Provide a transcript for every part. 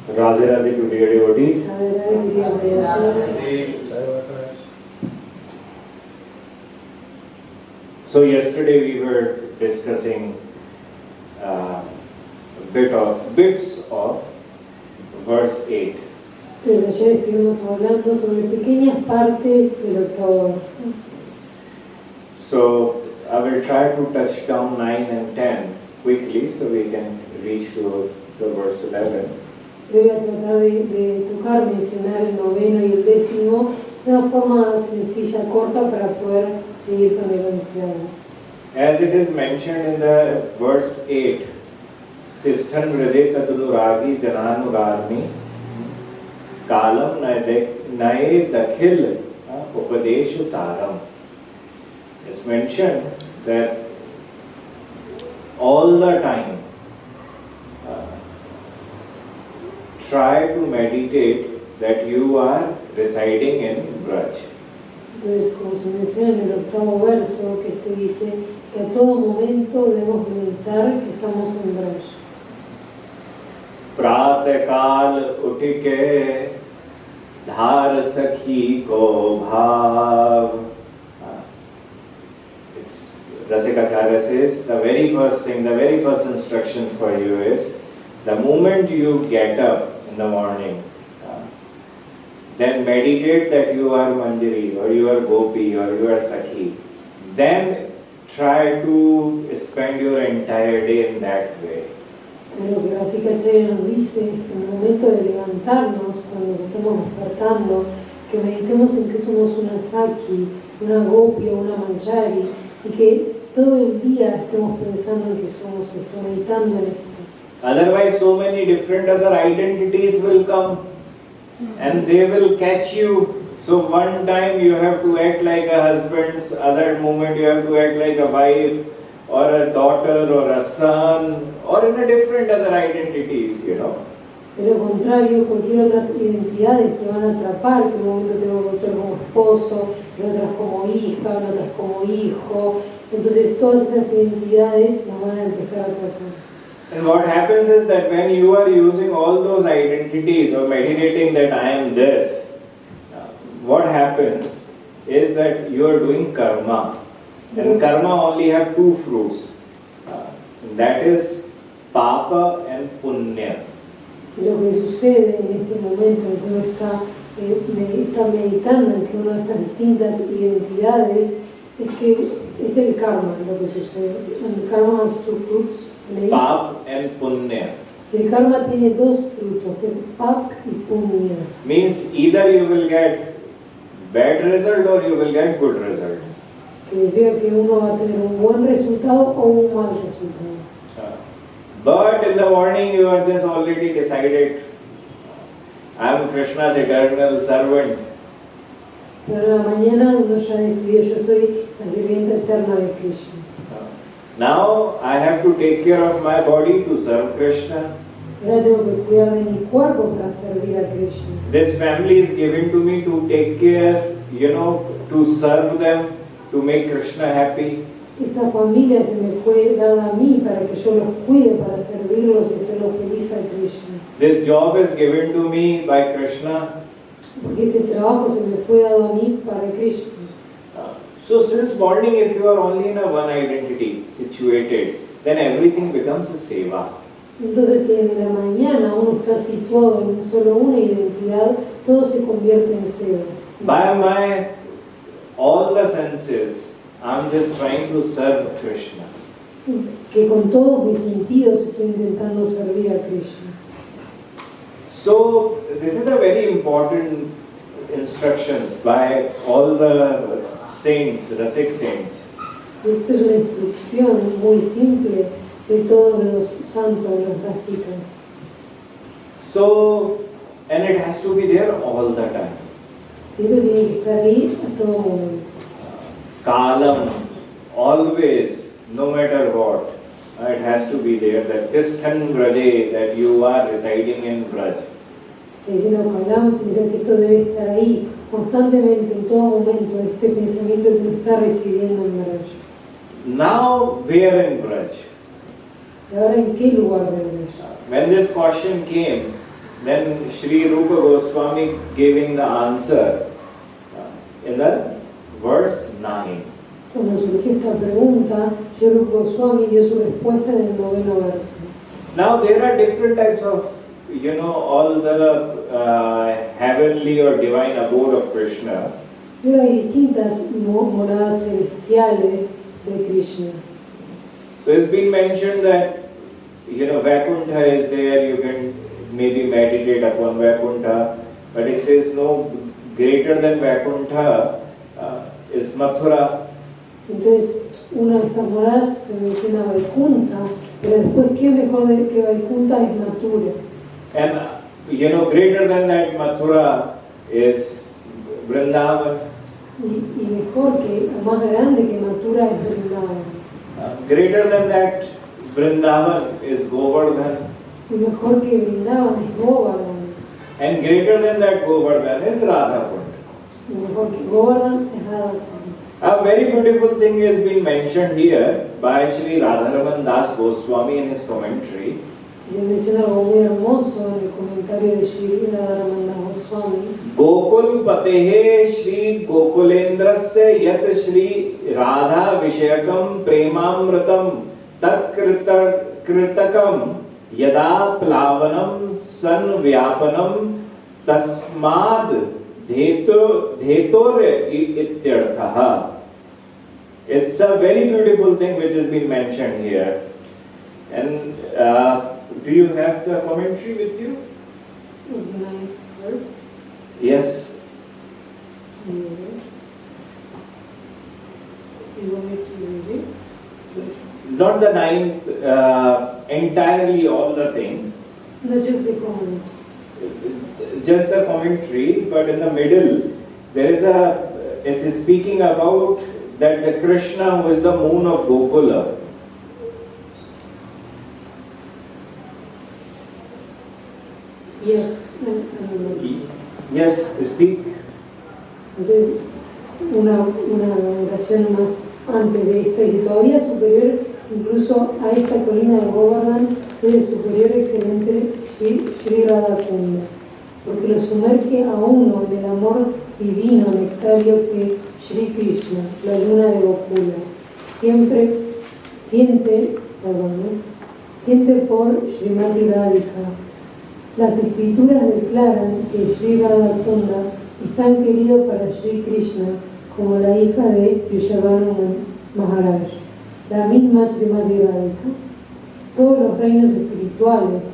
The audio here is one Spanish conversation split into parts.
Radhe Radhe to dear devotees. So yesterday we were discussing bits of verse 8. Desde ayer estuvimos hablando sobre pequeñas partes del octavo verso. So I will try to touch down 9 and 10 quickly so we can reach to the verse 11. Voy a tratar de tocar, mencionar el noveno y el décimo de una forma sencilla, corta, para poder seguir con el onceavo. As it is mentioned in the verse 8, Tisthan Vraje Tatuduragi Jananugarmi Kalam Nae Dakhil Upadesh Saram. It's mentioned that all the time try to meditate that you are residing in Braj. Entonces, como se menciona en el octavo verso, que dice que a todo momento debemos meditar que estamos en Braj. प्रातः काल उठ के धार सखी को भाव. It's Rasikacharya says the very first instruction for you is the moment you get up in the morning, then meditate that you are Manjari or you are Gopi or you are Sakhi. Then try to spend your entire day in that way. Lo que Rasikacharya nos dice en el momento de levantarnos, cuando nos estamos despertando, que meditemos en que somos una Sakhi, una Gopi o una Manjari, y que todo el día estemos pensando en que somos esto, meditando en esto. Otherwise, so many different other identities will come and they will catch you. So one time you have to act like a husband, other moment you have to act like a wife or a daughter or a son or in a different other identities, you know. De lo contrario, cualquier otras identidades te van a atrapar, que en un momento tengo que actuar como esposo, en otras como hija, en otras como hijo. Entonces todas estas identidades nos van a empezar a atrapar. And what happens is that when you are using all those identities or meditating that I am this, what happens is that you are doing karma. And karma only have two fruits. That is papa and punya. Y lo que sucede en este momento en que uno está meditando en que una de estas distintas identidades es que es el karma lo que sucede. El karma has two fruits. Pap and punya. El karma tiene dos frutos, que es pap y punya. Means either you will get bad result or you will get good result. Que significa que uno va a tener un buen resultado o un mal resultado. But in the morning you are just already decided, I am Krishna's eternal servant. Pero en la mañana uno ya decidió, yo soy la sirvienta eterna de Krishna. Now I have to take care of my body to serve Krishna. Ahora tengo que cuidar de mi cuerpo para servir a Krishna. This family is given to me to take care, to serve them, to make Krishna happy. Esta familia se me fue dada a mí para que yo los cuide, para servirlos y hacerlos feliz a Krishna. This job is given to me by Krishna. Porque este trabajo se me fue dado a mí para Krishna. So since morning, if you are only in a one identity situated, then everything becomes a seva. Entonces, si en la mañana uno está situado en solo una identidad, todo se convierte en seva. By all the senses, I'm just trying to serve Krishna. Que con todos mis sentidos estoy intentando servir a Krishna. So this is a very important instructions by all the saints, the 6 saints. Esto es una instrucción muy simple de todos los santos, los rasikas. So, and it has to be there all the time. Esto tiene que estar ahí a todo momento. Kalam, always, no matter what, it has to be there. That Tisthan Vraje, that you are residing in Vraj. Diciendo Kalam significa que esto debe estar ahí constantemente, en todo momento, este pensamiento que uno está residiendo en Vraj. Now, where in Vraj? ¿Y ahora en qué lugar de Vraj? When this question came, then Sri Rupa Goswami giving the answer in the verse 9. Cuando surgió esta pregunta, Sri Rupa Goswami dio su respuesta en el 9º verso. Now there are different types of, all the heavenly or divine abode of Krishna. Pero hay distintas moradas celestiales de Krishna. So it's been mentioned that, Vaikuntha is there, you can maybe meditate upon Vaikuntha, but it says no, greater than Vaikuntha is Mathura. Entonces, una de estas moradas se menciona Vaikuntha, pero después, ¿qué mejor que Vaikuntha es Mathura? And, greater than that Mathura is Vrindavan. Y mejor que, o más grande que Mathura es Vrindavan. Greater than that Vrindavan is Govardhan. Y mejor que Vrindavan es Govardhan. And greater than that Govardhan is Radhakund. Y mejor que Govardhan es Radhakund. A very beautiful thing has been mentioned here by Sri Radharaman Das Goswami in his commentary. Y se menciona algo muy hermoso en el comentario de Sri Radharaman Das Goswami. Gokul Patehe Shri Gokulendrasya Yat Shri Radha Vishayakam Premamratam Tat Kritakam Yada Plavanam San Vyapanam Tasmad Dhetor Ityarthaha. It's a very beautiful thing which has been mentioned here. And do you have the commentary with you? Yes. You want me to read it? Not the 9th, entirely all the thing. No, just the comment. Just the commentary, but in the middle, there is it's speaking about that the Krishna who is the moon of Gokula. Yes. Yes, speak. Entonces, una oración más antes de esta, dice, todavía superior incluso a esta colina de Govardhan, es el superior excelente Sri Radhakunda, porque lo sumerge a uno en el amor divino nectario que Sri Krishna, la luna de Gokula, siempre siente por Srimati Radhika. Las escrituras declaran que Sri Radhakunda es tan querido para Sri Krishna como la hija de Vrishabhanu Maharaj, la misma Srimati Radhika. Todos los reinos espirituales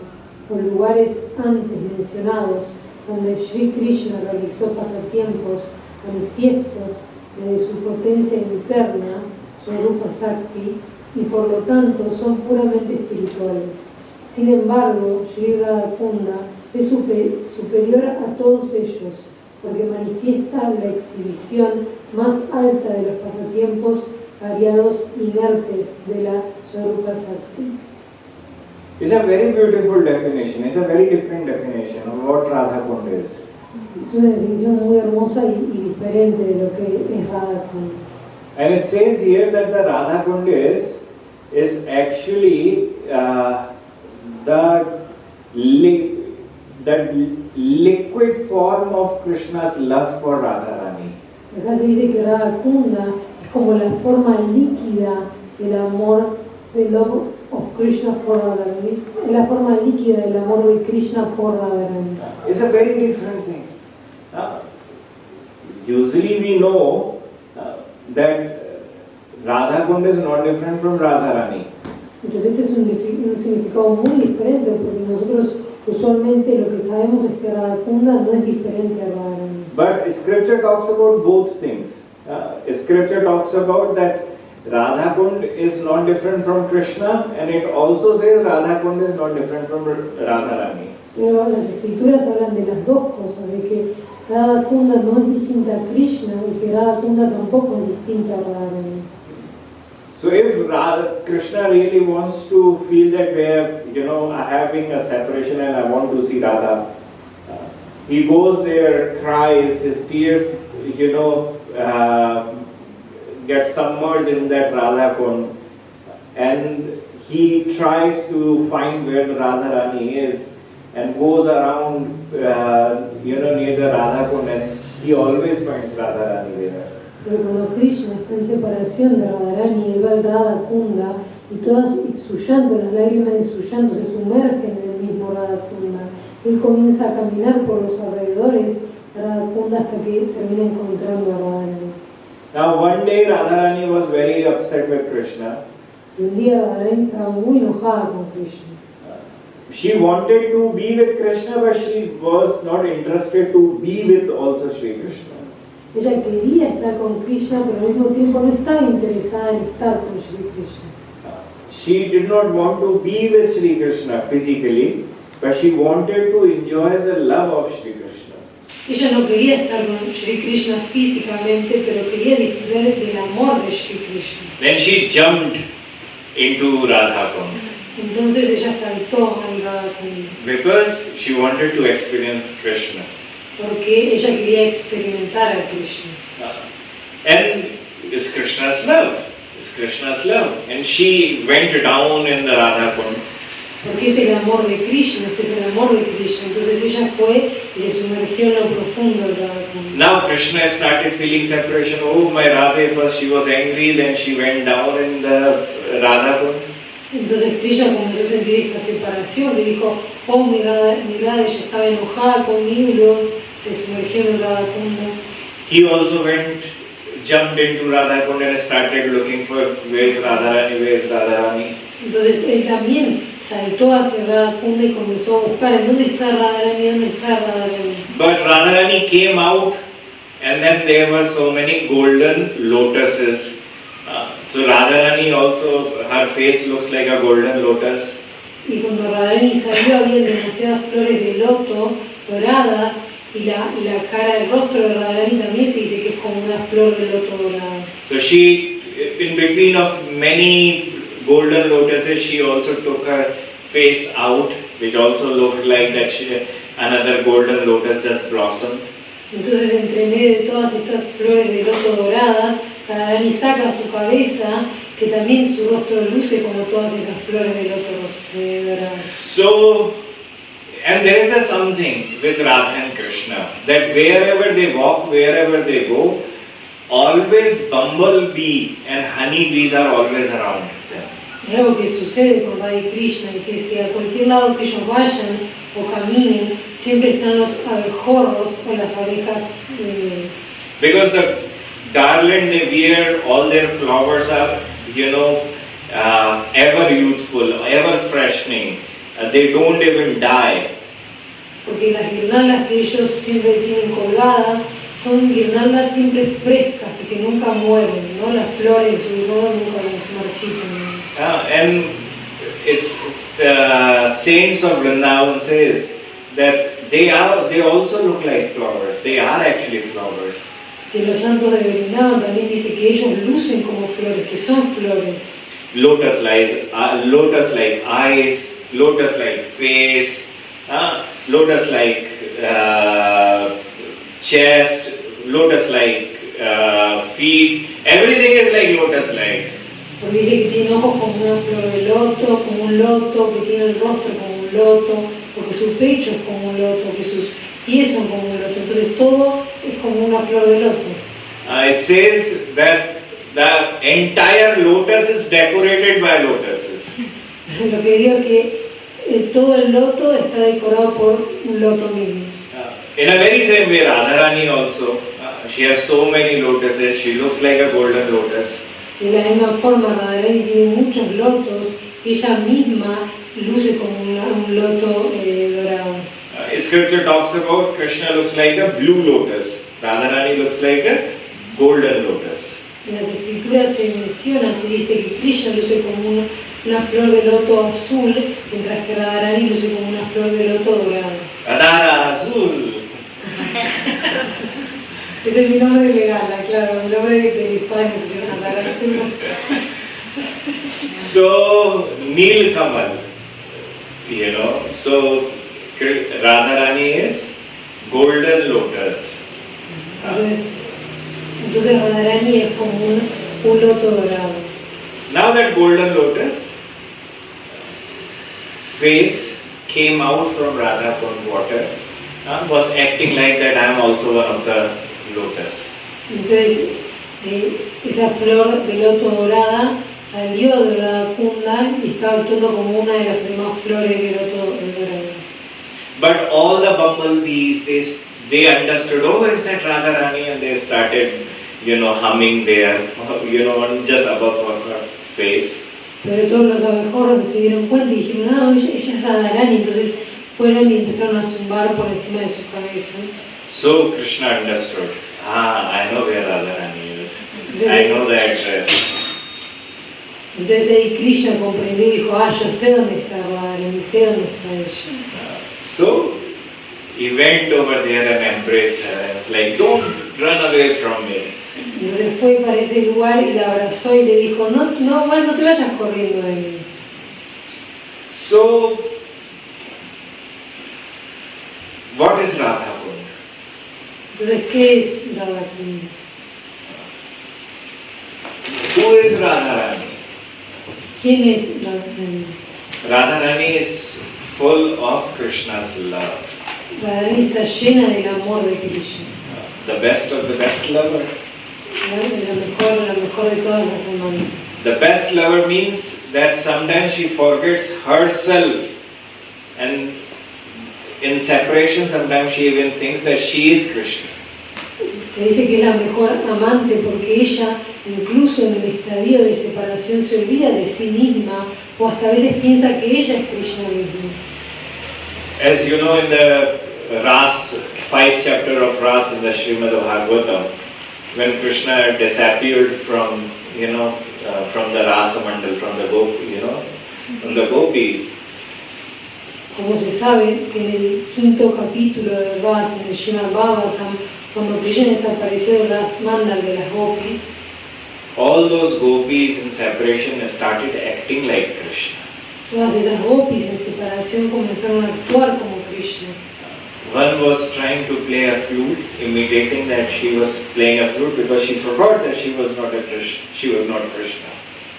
o lugares antes mencionados donde Sri Krishna realizó pasatiempos manifiestos de su potencia interna, su Rupa Sakti, y por lo tanto son puramente espirituales. Sin embargo, Sri Radhakunda es superior a todos ellos, porque manifiesta la exhibición más alta de los pasatiempos variados inertes de la Swarupa Sakti. It's a very beautiful definition. It's a very different definition of what Radhakund is. Es una definición muy hermosa y diferente de lo que es Radhakund. And it says here that the Radhakund is actually the liquid form of Krishna's love for Radharani. Acá se dice que Radhakunda es como la forma líquida del amor, del love of Krishna for Radharani, es la forma líquida del amor de Krishna por Radharani. It's a very different thing. Usually we know that Radhakund is not different from Radharani. Entonces este es un significado muy diferente, porque nosotros usualmente lo que sabemos es que Radhakunda no es diferente a Radharani. But scripture talks about both things. Scripture talks about that Radhakund is not different from Krishna, and it also says Radhakund is not different from Radharani. Pero las escrituras hablan de las dos cosas, de que Radhakunda no es distinta a Krishna y que Radhakunda tampoco es distinta a Radharani. So if Krishna really wants to feel that we are, having a separation and I want to see Radha, he goes there, cries, his tears, get submerged in that Radhakund, and he tries to find where the Radharani is, and goes around, near the Radha Kund, and he always finds Radharani there. Pero cuando Krishna está en separación de Radharani, él va al Radha Kunda y su llanto, las lágrimas de su llanto se sumergen en el mismo Radha Kunda. Él comienza a caminar por los alrededores de Radha Kunda hasta que termina encontrando a Radharani. Now one day Radharani was very upset with Krishna. Y un día Radharani estaba muy enojada con Krishna. She wanted to be with Krishna, but she was not interested to be with also Shri Krishna. Ella quería estar con Krishna, pero al mismo tiempo no estaba interesada en estar con Shri Krishna. She did not want to be with Shri Krishna physically, but she wanted to enjoy the love of Shri Krishna. Ella no quería estar con Shri Krishna físicamente, pero quería disfrutar del amor de Shri Krishna. Then she jumped into Radha Kund. Entonces ella saltó al Radha Kunda. Because she wanted to experience Krishna. Porque ella quería experimentar a Krishna. And it's Krishna's love. It's Krishna's love. And she went down in the Radha Kund. Porque es el amor de Krishna, es el amor de Krishna. Entonces ella fue y se sumergió en lo profundo del Radha Kunda. Now Krishna started feeling separation. Oh, my Radha, first she was angry, then she went down in the Radha Kund. Entonces Krishna comenzó a sentir esta separación, le dijo, oh, mi Radha, ella estaba enojada conmigo y luego se sumergió en el Radha Kunda. He also jumped into Radha Kund and started looking for where's Radharani. Entonces él también saltó hacia Radha Kunda y comenzó a buscar en dónde está Radharani. But Radharani came out, and then there were so many golden lotuses. So Radharani also, her face looks like a golden lotus. Y cuando Radharani salió había demasiadas flores de loto doradas y la cara, el rostro de Radharani también se dice que es como una flor de loto dorada. So she, in between of many golden lotuses, she also took her face out, which also looked like that another golden lotus just blossomed. Entonces entre medio de todas estas flores de loto doradas, Radharani saca su cabeza, que también su rostro luce como todas esas flores de loto doradas. So, and there is something with Radha and Krishna, that wherever they walk, wherever they go, always bumblebee and honeybees are always around them. Es algo que sucede con Radha y Krishna, y que es que a cualquier lado que ellos vayan o caminen, siempre están los abejorros o las abejas. Because the garland they wear, all their flowers are, ever youthful, ever freshening. They don't even die. Porque las guirnaldas que ellos siempre tienen colgadas son guirnaldas siempre frescas y que nunca mueren, ¿no? Las flores de su guirnalda nunca se marchitan. And it's the saints of Vrindavan says that they also look like flowers. They are actually flowers. Que los santos de Vrindavan también dice que ellos lucen como flores, que son flores. Lotus-like eyes, lotus-like face, lotus-like chest, lotus-like feet. Everything is like lotus-like. Porque dice que tiene ojos como una flor de loto, como un loto, que tiene el rostro como un loto, porque su pecho es como un loto, que sus pies son como un loto. Entonces todo es como una flor de loto. It says that the entire lotus is decorated by lotuses. Lo que digo es que todo el loto está decorado por un loto mismo. In a very same way, Radharani also, she has so many lotuses, she looks like a golden lotus. De la misma forma, Radharani tiene muchos lotos, ella misma luce como un loto dorado. Scripture talks about Krishna looks like a blue lotus, Radharani looks like a golden lotus. En las escrituras se menciona, se dice que Krishna luce como una flor de loto azul, mientras que Radharani luce como una flor de loto dorada. Radhara azul. Ese es mi nombre legal, claro, mi nombre de mis padres me pusieron Radhara azul. So, Neel Kamal, so Radharani is golden lotus. Entonces Radharani es como un loto dorado. Now that golden lotus face came out from Radha Kund water was acting like that I am also one of the lotus. Entonces, esa flor de loto dorada salió de Radha Kunda y estaba actuando como una de las demás flores de loto doradas. But all the bumblebees, they understood, oh, is that Radharani? And they started, humming there, just above her face. Pero todos los abejorros se dieron cuenta y dijeron, no, ella es Radharani. Entonces fueron y empezaron a zumbar por encima de su cabeza. So Krishna understood, I know where Radharani is. I know the address. Entonces ahí Krishna comprendió y dijo, yo sé dónde está Radharani, sé dónde está ella. So he went over there and embraced her and was like, don't run away from me. Entonces fue para ese lugar y la abrazó y le dijo, no te vayas corriendo de mí. So, what is Radha Kund? Entonces, ¿qué es Radha Kund? Who is Radharani? ¿Quién es Radharani? Radharani is full of Krishna's love. Radharani está llena del amor de Krishna. The best of the best lover. La mejor de todas las amantes. The best lover means that sometimes she forgets herself, and in separation sometimes she even thinks that she is Krishna. Se dice que es la mejor amante porque ella, incluso en el estadio de separación, se olvida de sí misma o hasta a veces piensa que ella es Krishna mismo. As you know, in the Ras, 5th chapter of Ras in the Srimad Bhagavatam, when Krishna disappeared from, from the Rasa Mandal, from the gopis. Como se sabe, en el quinto capítulo de Ras, en el Srimad Bhagavatam, cuando Krishna desapareció del Ras Mandal de las gopis, all those gopis in separation started acting like Krishna. Todas esas gopis en separación comenzaron a actuar como Krishna. One was trying to play a flute, imitating that she was playing a flute because she forgot that she was not Krishna.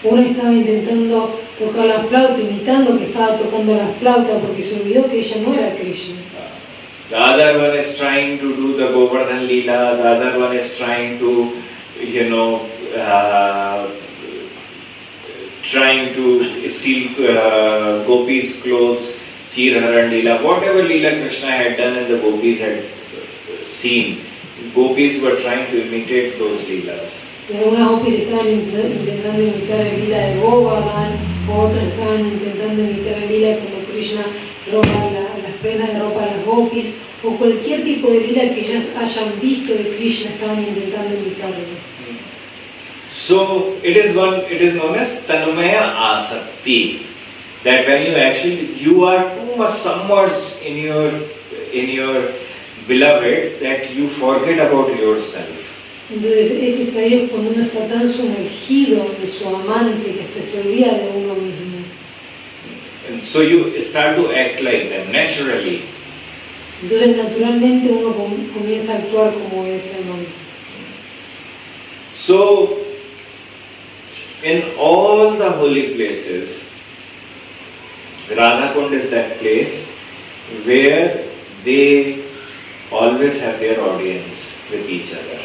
Una estaba intentando tocar la flauta, imitando que estaba tocando la flauta porque se olvidó que ella no era Krishna. The other one is trying to do the Govardhan Leela, the other one is trying to, trying to steal gopis' clothes, Chirharan Leela, whatever Leela Krishna had done and the gopis had seen. Gopis were trying to imitate those Leelas. Y algunas gopis estaban intentando imitar el lila de Govardhan, otras estaban intentando imitar el lila cuando Krishna roba las prendas de ropa a las gopis, o cualquier tipo de lila que ellas hayan visto de Krishna estaban intentando imitarlo. So it is known as Tanmaya Asakti, that when you are too much submerged in your beloved that you forget about yourself. Entonces este estadio es cuando uno está tan sumergido en su amante que hasta se olvida de uno mismo. And so you start to act like them naturally. Entonces naturalmente uno comienza a actuar como ese amante. So in all the holy places, Radha Kund is that place where they always have their audience with each other.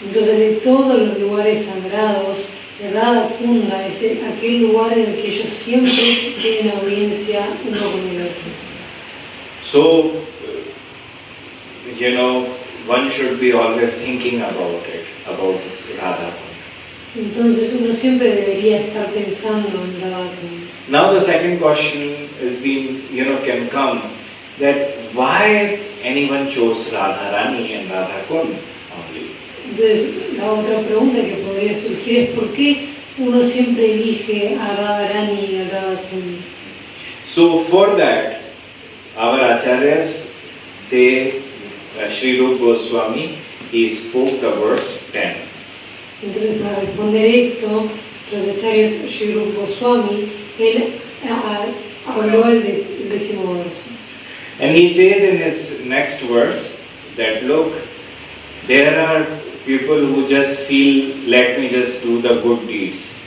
Entonces de todos los lugares sagrados, el Radha Kunda es aquel lugar en el que ellos siempre tienen audiencia uno con el otro. So, one should be always thinking about Radha Kund. Entonces uno siempre debería estar pensando en Radha Kunda. Now the second question can come, that why anyone chose Radharani and Radha Kund only? Entonces la otra pregunta que podría surgir es ¿por qué uno siempre elige a Radharani y a Radha Kunda? So for that, our acharyas, Sri Rupa Goswami, he spoke the verse 10. Entonces para responder esto, nuestros acharyas Sri Rupa Goswami, él habló el 10º verso. And he says in his next verse that look, there are people who just feel, let me just do the good deeds.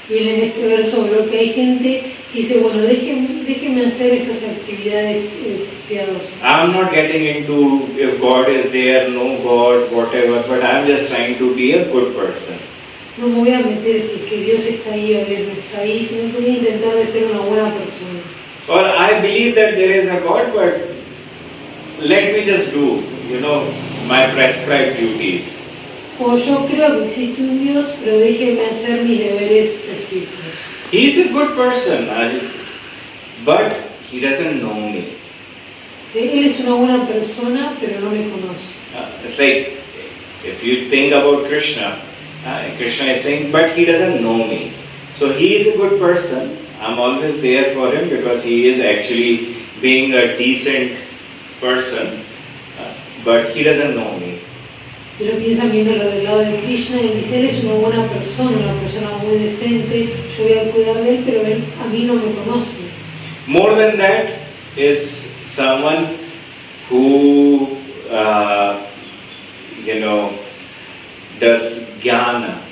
Y él en este verso habló que hay gente Dice, bueno, déjenme hacer estas actividades piadosas. I'm not getting into if God is there, no God, whatever, but I'm just trying to be a good person. No me voy a meter si es que Dios está ahí o Dios no está ahí, sino que voy a intentar de ser una buena persona. Or I believe that there is a God, but let me just do, my prescribed duties. O yo creo que existe un Dios, pero déjenme hacer mis deberes prescritos. He is a good person, but he doesn't know me. Él es una buena persona, pero no me conoce. It's like, if you think about Krishna, Krishna is saying, but he doesn't know me. So he is a good person. I'm always there for him because he is actually being a decent person, but he doesn't know me. Si lo piensan viéndolo del lado de Krishna, él dice, él es una buena persona muy decente, yo voy a cuidar de él, pero él a mí no me conoce. More than that is someone who, does jnana,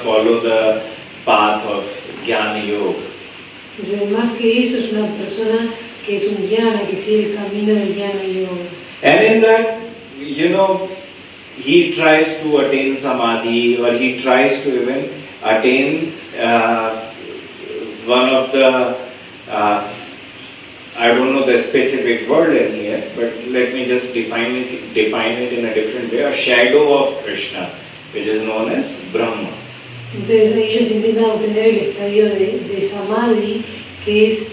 follow the path of jnana yoga. Entonces, más que eso, es una persona que es un jnana, que sigue el camino del jnana yoga. And in that, he tries to attain samadhi, or he tries to even attain one of the, I don't know the specific word in here, but let me just define it in a different way, a shadow of Krishna, which is known as Brahma. Entonces ellos intentan obtener el estadio de samadhi, que es,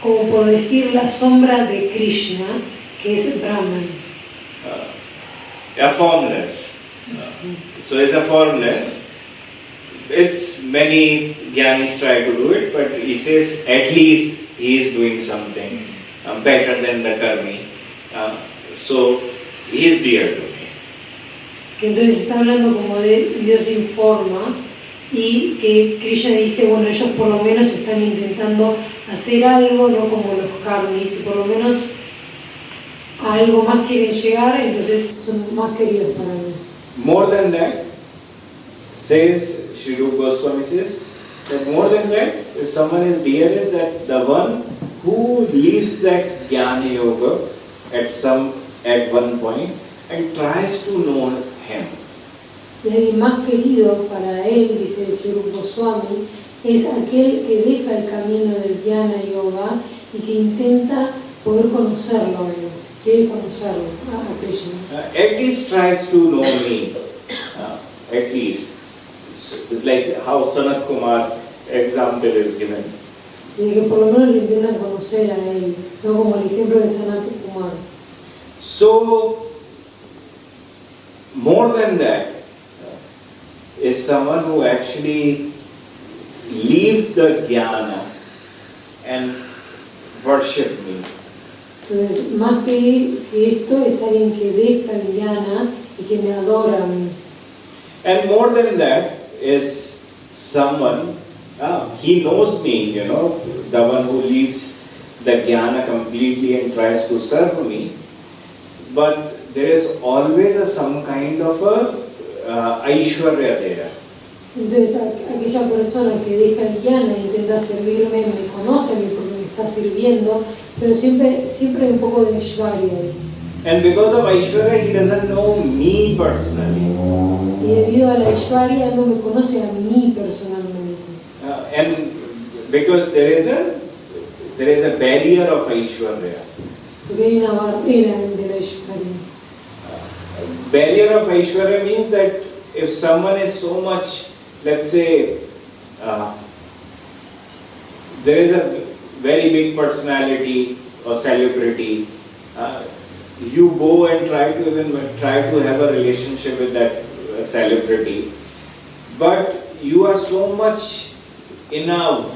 como por decir, la sombra de Krishna, que es Brahman. A formless. So it's a formless. It's many jnanis try to do it, but he says at least he is doing something better than the karmi. So he is dear to me. Que entonces está hablando como de Dios sin forma y que Krishna dice, bueno, ellos por lo menos están intentando hacer algo, no como los karmis, y por lo menos a algo más quieren llegar, entonces son más queridos para mí. More than that, says Chandan Goswami says, that more than that, if someone is dear, is that the one who leaves that jnana yoga at one point and tries to know him. Y alguien más querido para él, dice Chandan Goswami, es aquel que deja el camino del jnana yoga y que intenta poder conocerlo a él. Quiere conocerlo a Krishna. At least tries to know me. At least. It's like how Sanat Kumar example is given. Y que por lo menos le intentan conocer a él, no como el ejemplo de Sanat Kumar. So, more than that, is someone who actually leave the jnana and worship me. Entonces, más que esto, es alguien que deja el jnana y que me adora a mí. And more than that is someone, he knows me, the one who leaves the jnana completely and tries to serve me. But there is always some kind of a Aishwarya there. Entonces, aquella persona que deja el jnana e intenta servirme, me conoce a mí porque me está sirviendo, pero siempre hay un poco de Aishwarya ahí. And because of Aishwarya, he doesn't know me personally. Y debido a la Aishwarya, él no me conoce a mí personalmente. And because there is a barrier of Aishwarya. Porque hay una barrera de la Aishwarya. Barrier of Aishwarya means that if someone is so much, let's say, there is a very big personality or celebrity, you go and try to have a relationship with that celebrity, but you are so much in a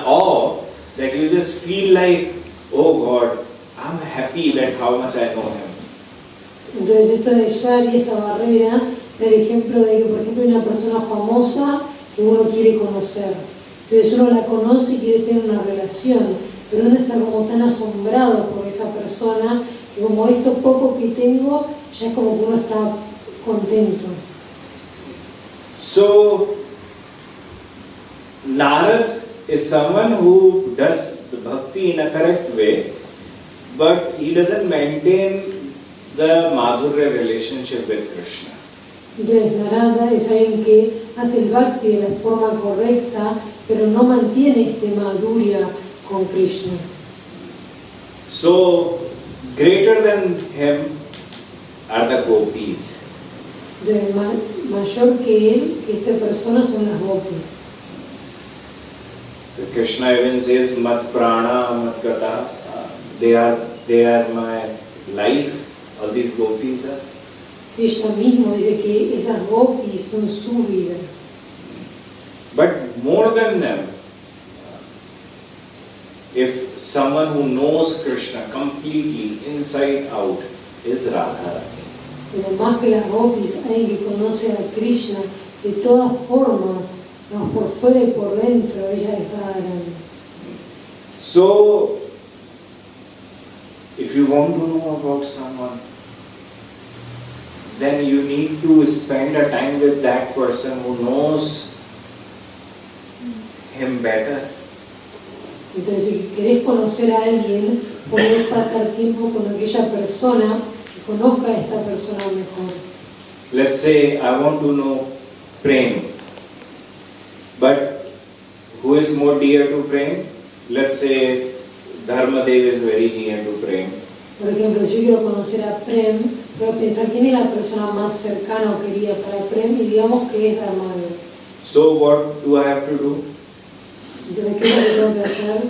awe that you just feel like, oh God, I'm happy that how much I know him. Entonces esto de Aishwarya, esta barrera, del ejemplo de que, por ejemplo, hay una persona famosa que uno quiere conocer. Entonces uno la conoce y quiere tener una relación, pero uno está como tan asombrado por esa persona que como esto poco que tengo, ya es como que uno está contento. So, Narad is someone who does the bhakti in a correct way, but he doesn't maintain the madhurya relationship with Krishna. Entonces, Narada es alguien que hace el bhakti de la forma correcta, pero no mantiene este madhurya con Krishna. So, greater than him are the gopis. Entonces, mayor que él, que esta persona, son las gopis. Krishna even says, Mat prana, mat gata, they are my life, all these gopis are. Krishna mismo dice que esas gopis son su vida. But more than them, if someone who knows Krishna completely inside out is Radharani. Pero más que las gopis, alguien que conoce a Krishna de todas formas, digamos, por fuera y por dentro, ella es Radharani. So, if you want to know about someone, then you need to spend a time with that person who knows him better. Entonces, si querés conocer a alguien, podés pasar tiempo con aquella persona que conozca a esta persona mejor. Let's say I want to know Prem, but who is more dear to Prem? Let's say Dharmadev is very near to Prem. Por ejemplo, si yo quiero conocer a Prem, voy a pensar quién es la persona más cercana o querida para Prem y digamos que es Dharmadev. So what do I have to do? Entonces, ¿qué es lo que tengo que hacer?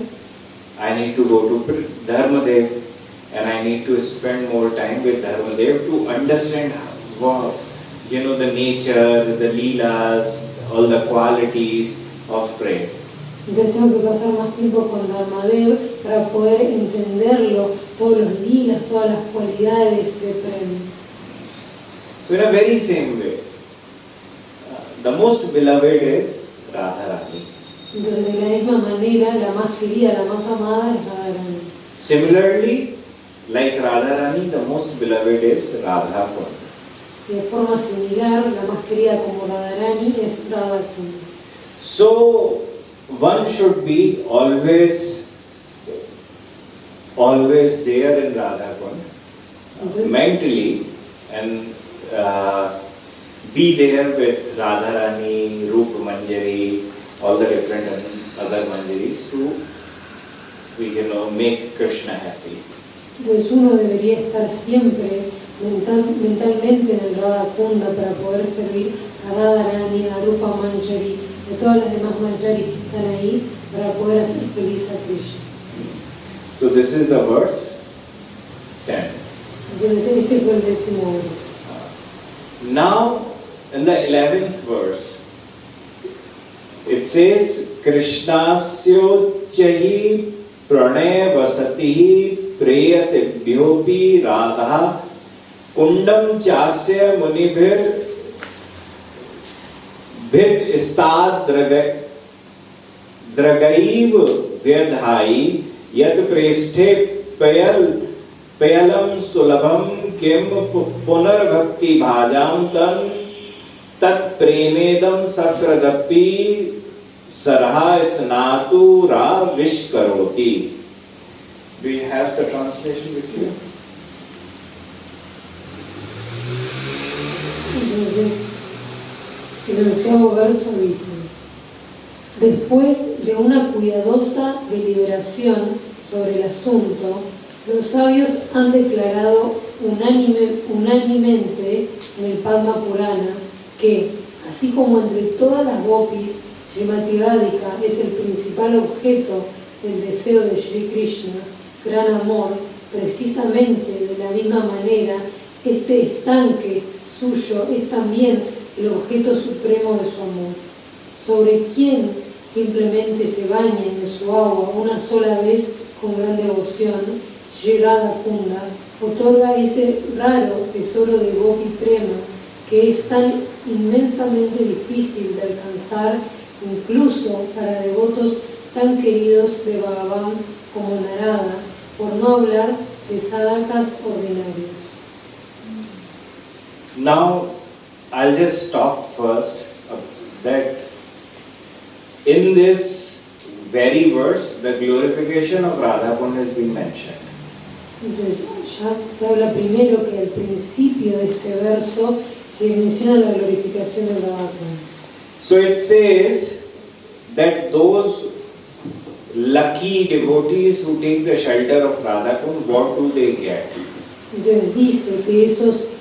I need to go to Dharmadev and I need to spend more time with Dharmadev to understand the nature, the leelas, all the qualities of Prem. Entonces tengo que pasar más tiempo con Dharmadev para poder entenderlo, todos los lilas, todas las cualidades de Prem. So in a very same way, the most beloved is Radharani. Entonces de la misma manera, la más querida, la más amada es Radharani. Similarly, like Radharani, the most beloved is Radhakund. Y de forma similar, la más querida como Radharani es Radhakund. So one should be always there in Radhakund, mentally, and be there with Radharani, Rupa Manjari, all the different other Manjaris to make Krishna happy. Entonces uno debería estar siempre mentalmente en el Radhakunda para poder servir a Radharani, a Rupa Manjari, a todas las demás Manjaris que están ahí para poder hacer feliz a Krishna. So this is the verse 10. Entonces este fue el 10º verso. Now in the 11th verse it says Krishnasyo chahi pranay vasatihi preyasebhyopi radha kundam chasya munibhir bhid istad dragaiv vyadhai yat presthe payalam sulabham kim punar bhakti bhajam tan tat premedam sakradapi sarha snatu ra vishkaroti. Do you have the translation with you? Entonces, el 11º verso dice: después de una cuidadosa deliberación sobre el asunto, los sabios han declarado unánimemente en el Padma Purana que, así como entre todas las gopis, Srimati Radhika es el principal objeto del deseo de Sri Krishna, gran amor, precisamente de la misma manera, este estanque suyo es también el objeto supremo de su amor, sobre quien simplemente se baña en su agua una sola vez con gran devoción. Sri Radhakunda otorga ese raro tesoro de Gopi Prema que es tan inmensamente difícil de alcanzar incluso para devotos tan queridos de Bhagavan como Narada, por no hablar de sadhakas ordinarios. Now, I'll just stop first that in this very verse, the glorification of Radha Kund has been mentioned. Entonces ya se habla primero que al principio de este verso se menciona la glorificación de Radha Kund. So it says that those lucky devotees who take the shelter of Radha Kund, what do they get? Entonces dice que esos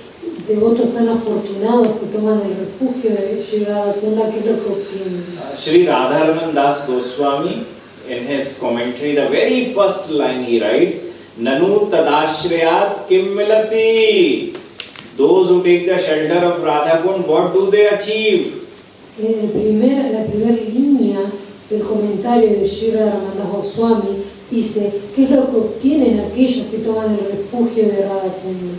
devotos tan afortunados que toman el refugio de Shri Radha Kunda, ¿qué es lo que obtienen? Shri Radharman Das Goswami, in his commentary, the very first line he writes, Nanu tadashrayat kim milati. Those who take the shelter of Radha Kund, what do they achieve? En la primera línea del comentario de Shri Radharman Goswami dice, ¿qué es lo que obtienen aquellos que toman el refugio de Radha Kunda?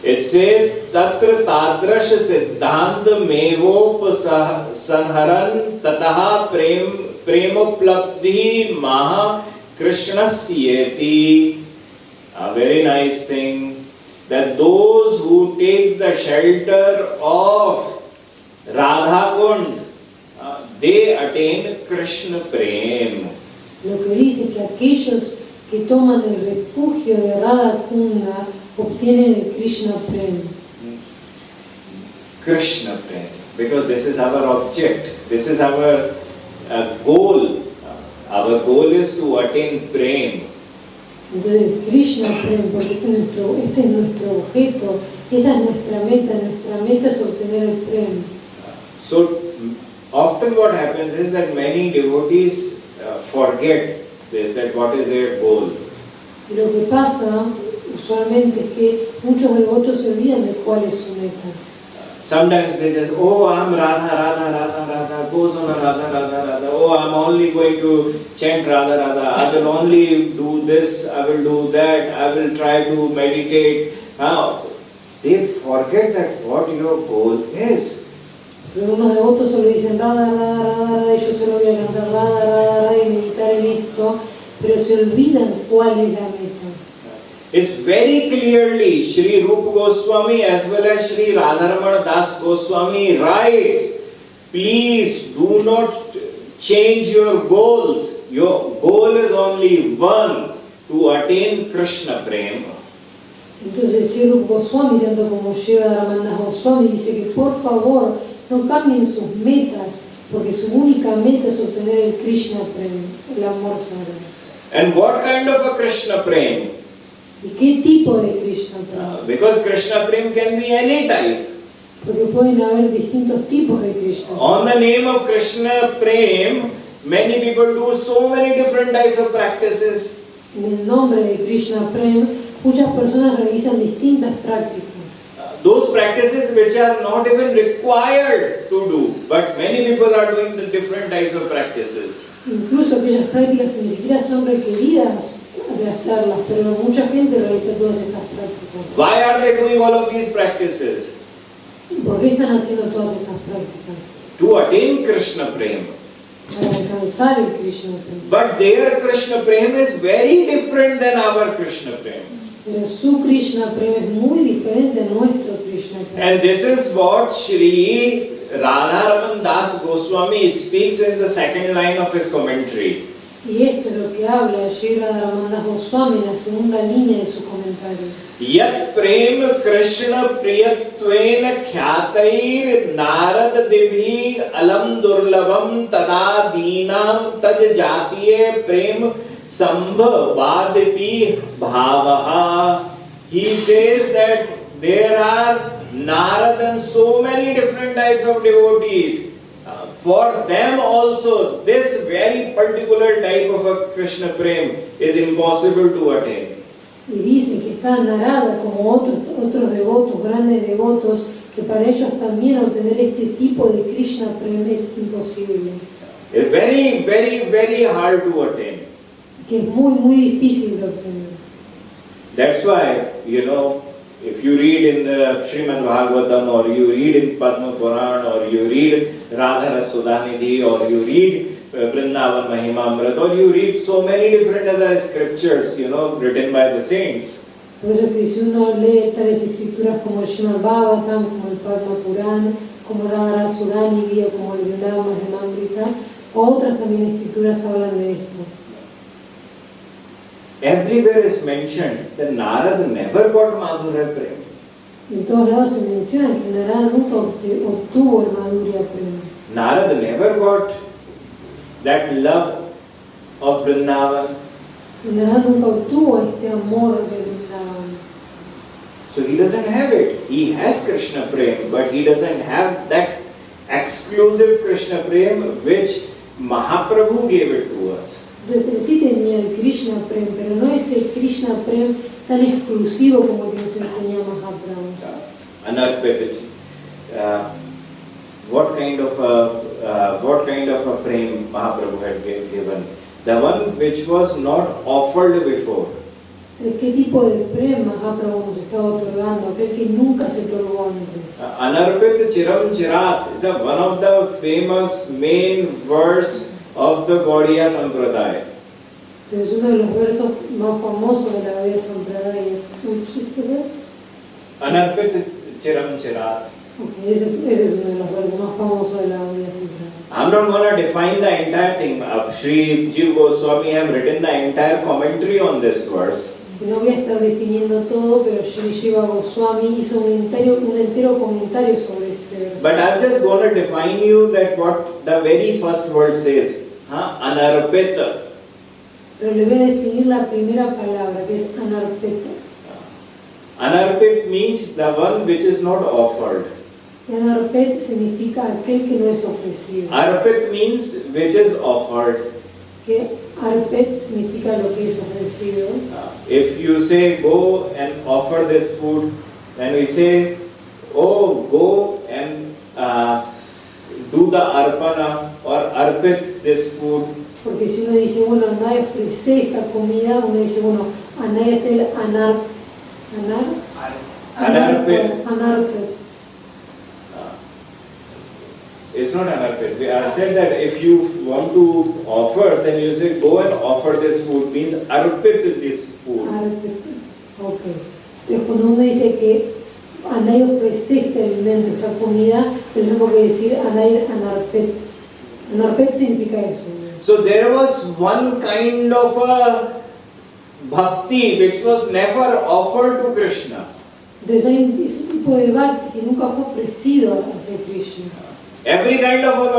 It says, Tatra tadrash siddhant mevop sanharan tataha premoplabdhi maha krishnasyeti. A very nice thing, that those who take the shelter of Radha Kund, they attain Krishna Prem. Lo que dice que aquellos que toman el refugio de Radha Kunda obtienen el Krishna Prem. Krishna Prem, because this is our object, this is our goal. Our goal is to attain Prem. Entonces Krishna Prem, porque este es nuestro objeto, esta es nuestra meta es obtener el Prem. So often what happens is that many devotees forget this, that what is their goal. Y lo que pasa usualmente es que muchos devotos se olvidan de cuál es su meta. Sometimes they just, oh, I'm Radha, goes on Radha. Oh, I'm only going to chant Radha. I will only do this, I will do that, I will try to meditate. Now, they forget that what your goal is. Pero unos devotos solo dicen Radha, y yo solo voy a cantar Radha, y meditar en esto, pero se olvidan cuál es la meta. It's very clearly Shri Rupa Goswami as well as Shri Radharman Das Goswami writes, please do not change your goals. Your goal is only one, to attain Krishna Prem. Entonces Shri Rupa Goswami, tanto como Shri Radharman Das Goswami, dice que por favor no cambien sus metas, porque su única meta es obtener el Krishna Prem, el amor sagrado. And what kind of a Krishna Prem? ¿Y qué tipo de Krishna Prem? Because Krishna Prem can be any type. Porque pueden haber distintos tipos de Krishna. On the name of Krishna Prem, many people do so many different types of practices. En el nombre de Krishna Prem, muchas personas realizan distintas prácticas. Those practices which are not even required to do, but many people are doing the different types of practices. Incluso aquellas prácticas que ni siquiera son requeridas de hacerlas, pero mucha gente realiza todas estas prácticas. Why are they doing all of these practices? ¿Por qué están haciendo todas estas prácticas? To attain Krishna Prem. Para alcanzar el Krishna Prem. But their Krishna Prem is very different than our Krishna Prem. Pero su Krishna Prem es muy diferente a nuestro Krishna Prem. And this is what Shri Radharman Das Goswami speaks in the second line of his commentary. Y esto es lo que habla Shri Radharman Das Goswami en la segunda línea de su comentario. Yat prem Krishna priyatvena khyatair narad devi alam durlabam tada dinam taj jatiye prem sambhavaditi bhavaha. He says that there are Narad and so many different types of devotees. For them also, this very particular type of a Krishna Prem is impossible to attain. Y dice que está Narada como otros devotos, grandes devotos, que para ellos también obtener este tipo de Krishna Prem es imposible. It's very, very, very hard to attain. Que es muy difícil de obtener. That's why, if you read in the Srimad Bhagavatam, or you read in Padma Puran, or you read Radha Rasudhanidhi, or you read Vrindavan Mahimamrit, or you read so many different other scriptures, written by the saints. Por eso que si uno lee tales escrituras como el Srimad Bhagavatam, como el Padma Puran, como Radha Rasudhanidhi o como el Vrindavan Mahimamrita, Otras también escrituras hablan de esto. Everywhere is mentioned that Narad never got Madhurya Prem. En todos lados se menciona que Narada nunca obtuvo el Madhurya Prema. Narad never got that love of Vrindavan. Y Narada nunca obtuvo este amor de Vrindavan. So he doesn't have it. He has Krishna Prem, but he doesn't have that exclusive Krishna Prem which Mahaprabhu gave it to us. Entonces él sí tenía el Krishna Prem, pero no ese Krishna Prem tan exclusivo como el que nos enseña Mahaprabhu. Anarpit, what kind of a prem Mahaprabhu had given? The one which was not offered before. ¿Qué tipo de prem Mahaprabhu nos estaba otorgando? Aquel que nunca se otorgó antes. Anarpit Chiram Chirat is one of the famous main verse of the Gaudiya Sampradaya. Entonces uno de los versos más famosos de la Gaudiya Sampradaya es ¿which is the verse? Anarpit Chiram Chirat. Okay, ese es uno de los versos más famosos de la Gaudiya Sampradaya. I'm not going to define the entire thing. Sri Jiva Goswami have written the entire commentary on this verse. Y no voy a estar definiendo todo, pero Sri Jiva Goswami hizo un entero comentario sobre este verso. But I'm just going to define you that what the very first word says. Anarpita. Pero le voy a definir la primera palabra, que es anarpeta. Anarpit means the one which is not offered. Y anarpet significa aquel que no es ofrecido. Arpit means which is offered. Que arpet significa lo que es ofrecido. If you say go and offer this food, then we say, oh, go and do the arpana or arpit this food. Porque si uno dice, bueno, anda y ofrece esta comida, uno dice, bueno, anda y hace el anarpet. It's not anarpit. I said that if you want to offer, then you say go and offer this food, means arpit this food. Arpet. Ok. Entonces cuando uno dice que anda y ofrece este alimento, esta comida, es lo mismo que decir anda y anarpet. Anarpet significa eso. So there was one kind of a bhakti which was never offered to Krishna. Entonces hay un tipo de bhakti que nunca fue ofrecido hacia Krishna. Every kind of a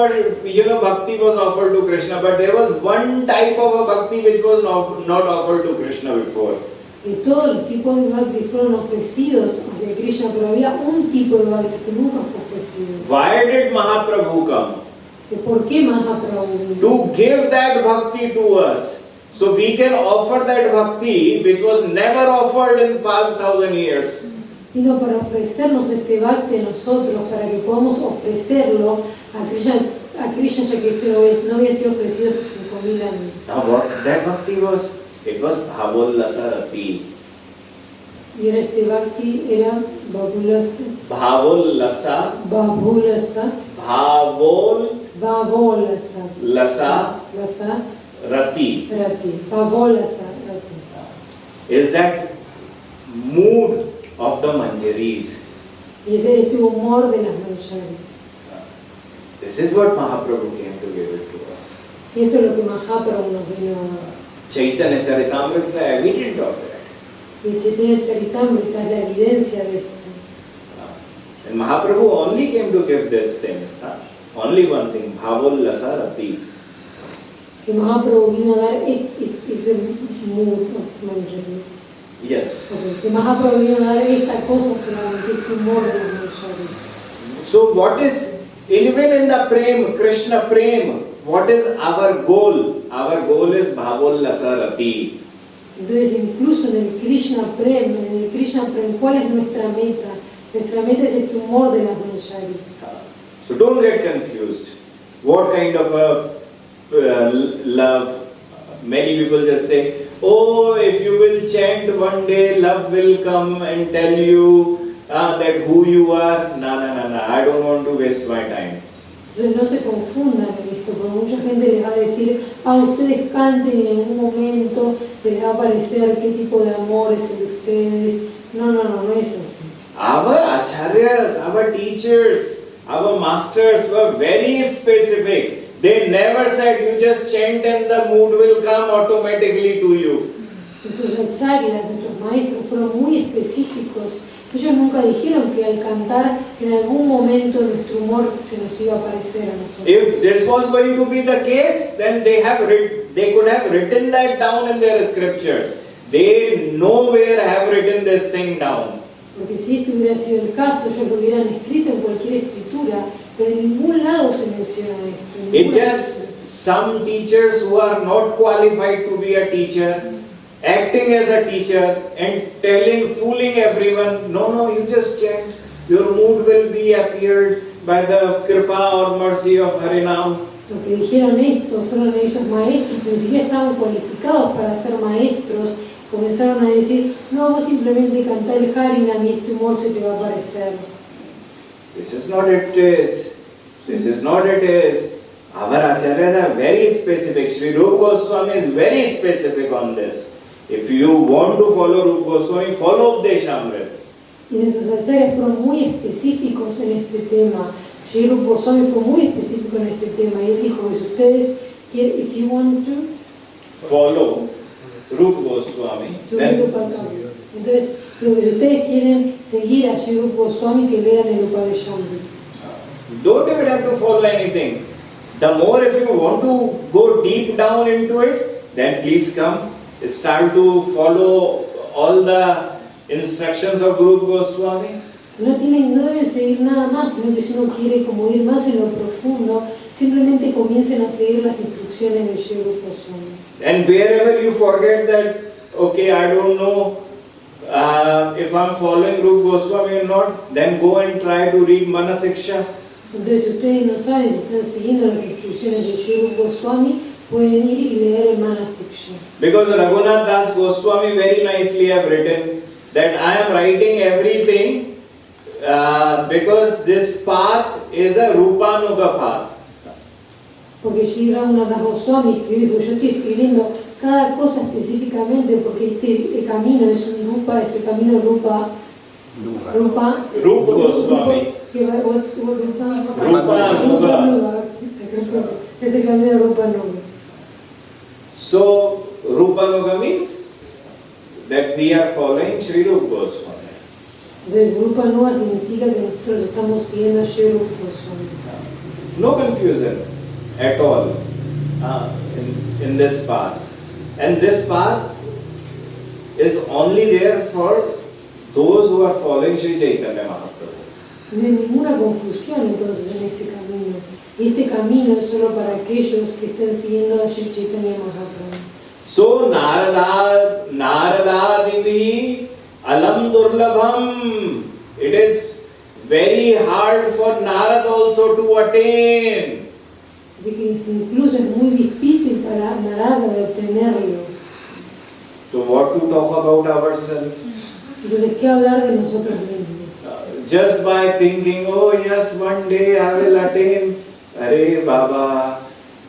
bhakti was offered to Krishna, but there was one type of a bhakti which was not offered to Krishna before. Y todos los tipos de bhakti fueron ofrecidos hacia Krishna, pero había un tipo de bhakti que nunca fue ofrecido. Why did Mahaprabhu come? ¿Por qué Mahaprabhu vino? To give that bhakti to us, so we can offer that bhakti which was never offered in 5,000 years. Vino para ofrecernos este bhakti a nosotros, para que podamos ofrecerlo a Krishna, ya que esto no había sido ofrecido hace 5,000 años. Now what that bhakti was? It was Bhavolasarati. Y era este bhakti era Babulasa. Bhavolasa. Babulasa. Babolasa. Lasa. Lasa. Rati. Rati. Babolasa. Rati. Is that mood of the manjaris. Y ese humor de las manjaris. This is what Mahaprabhu came to give it to us. Y esto es lo que Mahaprabhu nos vino a dar. Chaitanya Charitamrita is the evidence of that. Y Chaitanya Charitamrita es la evidencia de esto. And Mahaprabhu only came to give this thing. Only one thing, Bhavolasarati. Que Mahaprabhu vino a dar is the mood of manjaris. Yes. Okay. Que Mahaprabhu vino a dar esta cosa solamente, este humor de las manjaris. So what is, even in the Prem, Krishna Prem, what is our goal? Our goal is Bhavolasarati. Entonces incluso en el Krishna Prem, ¿cuál es nuestra meta? Nuestra meta es este humor de las manjaris. So don't get confused. What kind of a love? Many people just say, oh, if you will chant one day, love will come and tell you that who you are. No, I don't want to waste my time. Entonces no se confundan en esto, porque mucha gente les va a decir, ustedes canten y en algún momento se les va a aparecer qué tipo de amor es el de ustedes. No es así. Our acharyas, our teachers, our masters were very specific. They never said you just chant and the mood will come automatically to you. Nuestros acharyas, nuestros maestros fueron muy específicos. Ellos nunca dijeron que al cantar en algún momento nuestro humor se nos iba a aparecer a nosotros. If this was going to be the case, then they could have written that down in their scriptures. They nowhere have written this thing down. Porque si esto hubiera sido el caso, ellos lo hubieran escrito en cualquier escritura, pero en ningún lado se menciona esto. It's just some teachers who are not qualified to be a teacher, acting as a teacher and fooling everyone, no, you just chant. Your mood will be appeared by the kripa or mercy of Harinam. Los que dijeron esto fueron ellos maestros que ni siquiera estaban cualificados para ser maestros. Comenzaron a decir, no, vos simplemente cantá el Harinam y este humor se te va a aparecer. This is not it is. This is not it is. Our acharyas are very specific. Sri Rupa Goswami is very specific on this. If you want to follow Rupa Goswami, follow Upadeshambrit. Y nuestros acharyas fueron muy específicos en este tema. Sri Rupa Goswami fue muy específico en este tema y él dijo que si ustedes quieren, if you want to follow Rupa Goswami, entonces digo que si ustedes quieren seguir a Sri Rupa Goswami, que lean el Upadeshambrit. Don't even have to follow anything. The more if you want to go deep down into it, then please come. Start to follow all the instructions of Guru Goswami. No deben seguir nada más, sino que si uno quiere como ir más en lo profundo, simplemente comiencen a seguir las instrucciones de Sri Rupa Goswami. And wherever you forget that, okay, I don't know if I'm following Rupa Goswami or not, then go and try to read Manasiksha. Entonces, si ustedes no saben si están siguiendo las instrucciones de Sri Rupa Goswami, pueden ir y leer el Manasiksha. Because Raghunath Das Goswami very nicely have written that I am writing everything because this path is a Rupanuga path. Porque Sri Raghunath Das Goswami escribió, yo estoy escribiendo cada cosa específicamente porque este camino es un Rupa, es el camino Rupa Goswami. Rupanuga. Es el camino de Rupanuga. So Rupanuga means that we are following Sri Rupa Goswami. Entonces Rupanuga significa que nosotros estamos siguiendo a Sri Rupa Goswami. No confusion at all in this path. And this path is only there for those who are following Sri Chaitanya Mahaprabhu. No hay ninguna confusión entonces en este camino. Este camino es solo para aquellos que estén siguiendo a Sri Chaitanya Mahaprabhu. So Naradadivi alam durlabham. It is very hard for Narad also to attain. Así que incluso es muy difícil para Narada de obtenerlo. So what to talk about ourselves? Entonces, ¿qué hablar de nosotros mismos? Just by thinking, oh yes, one day I will attain. Arey Baba,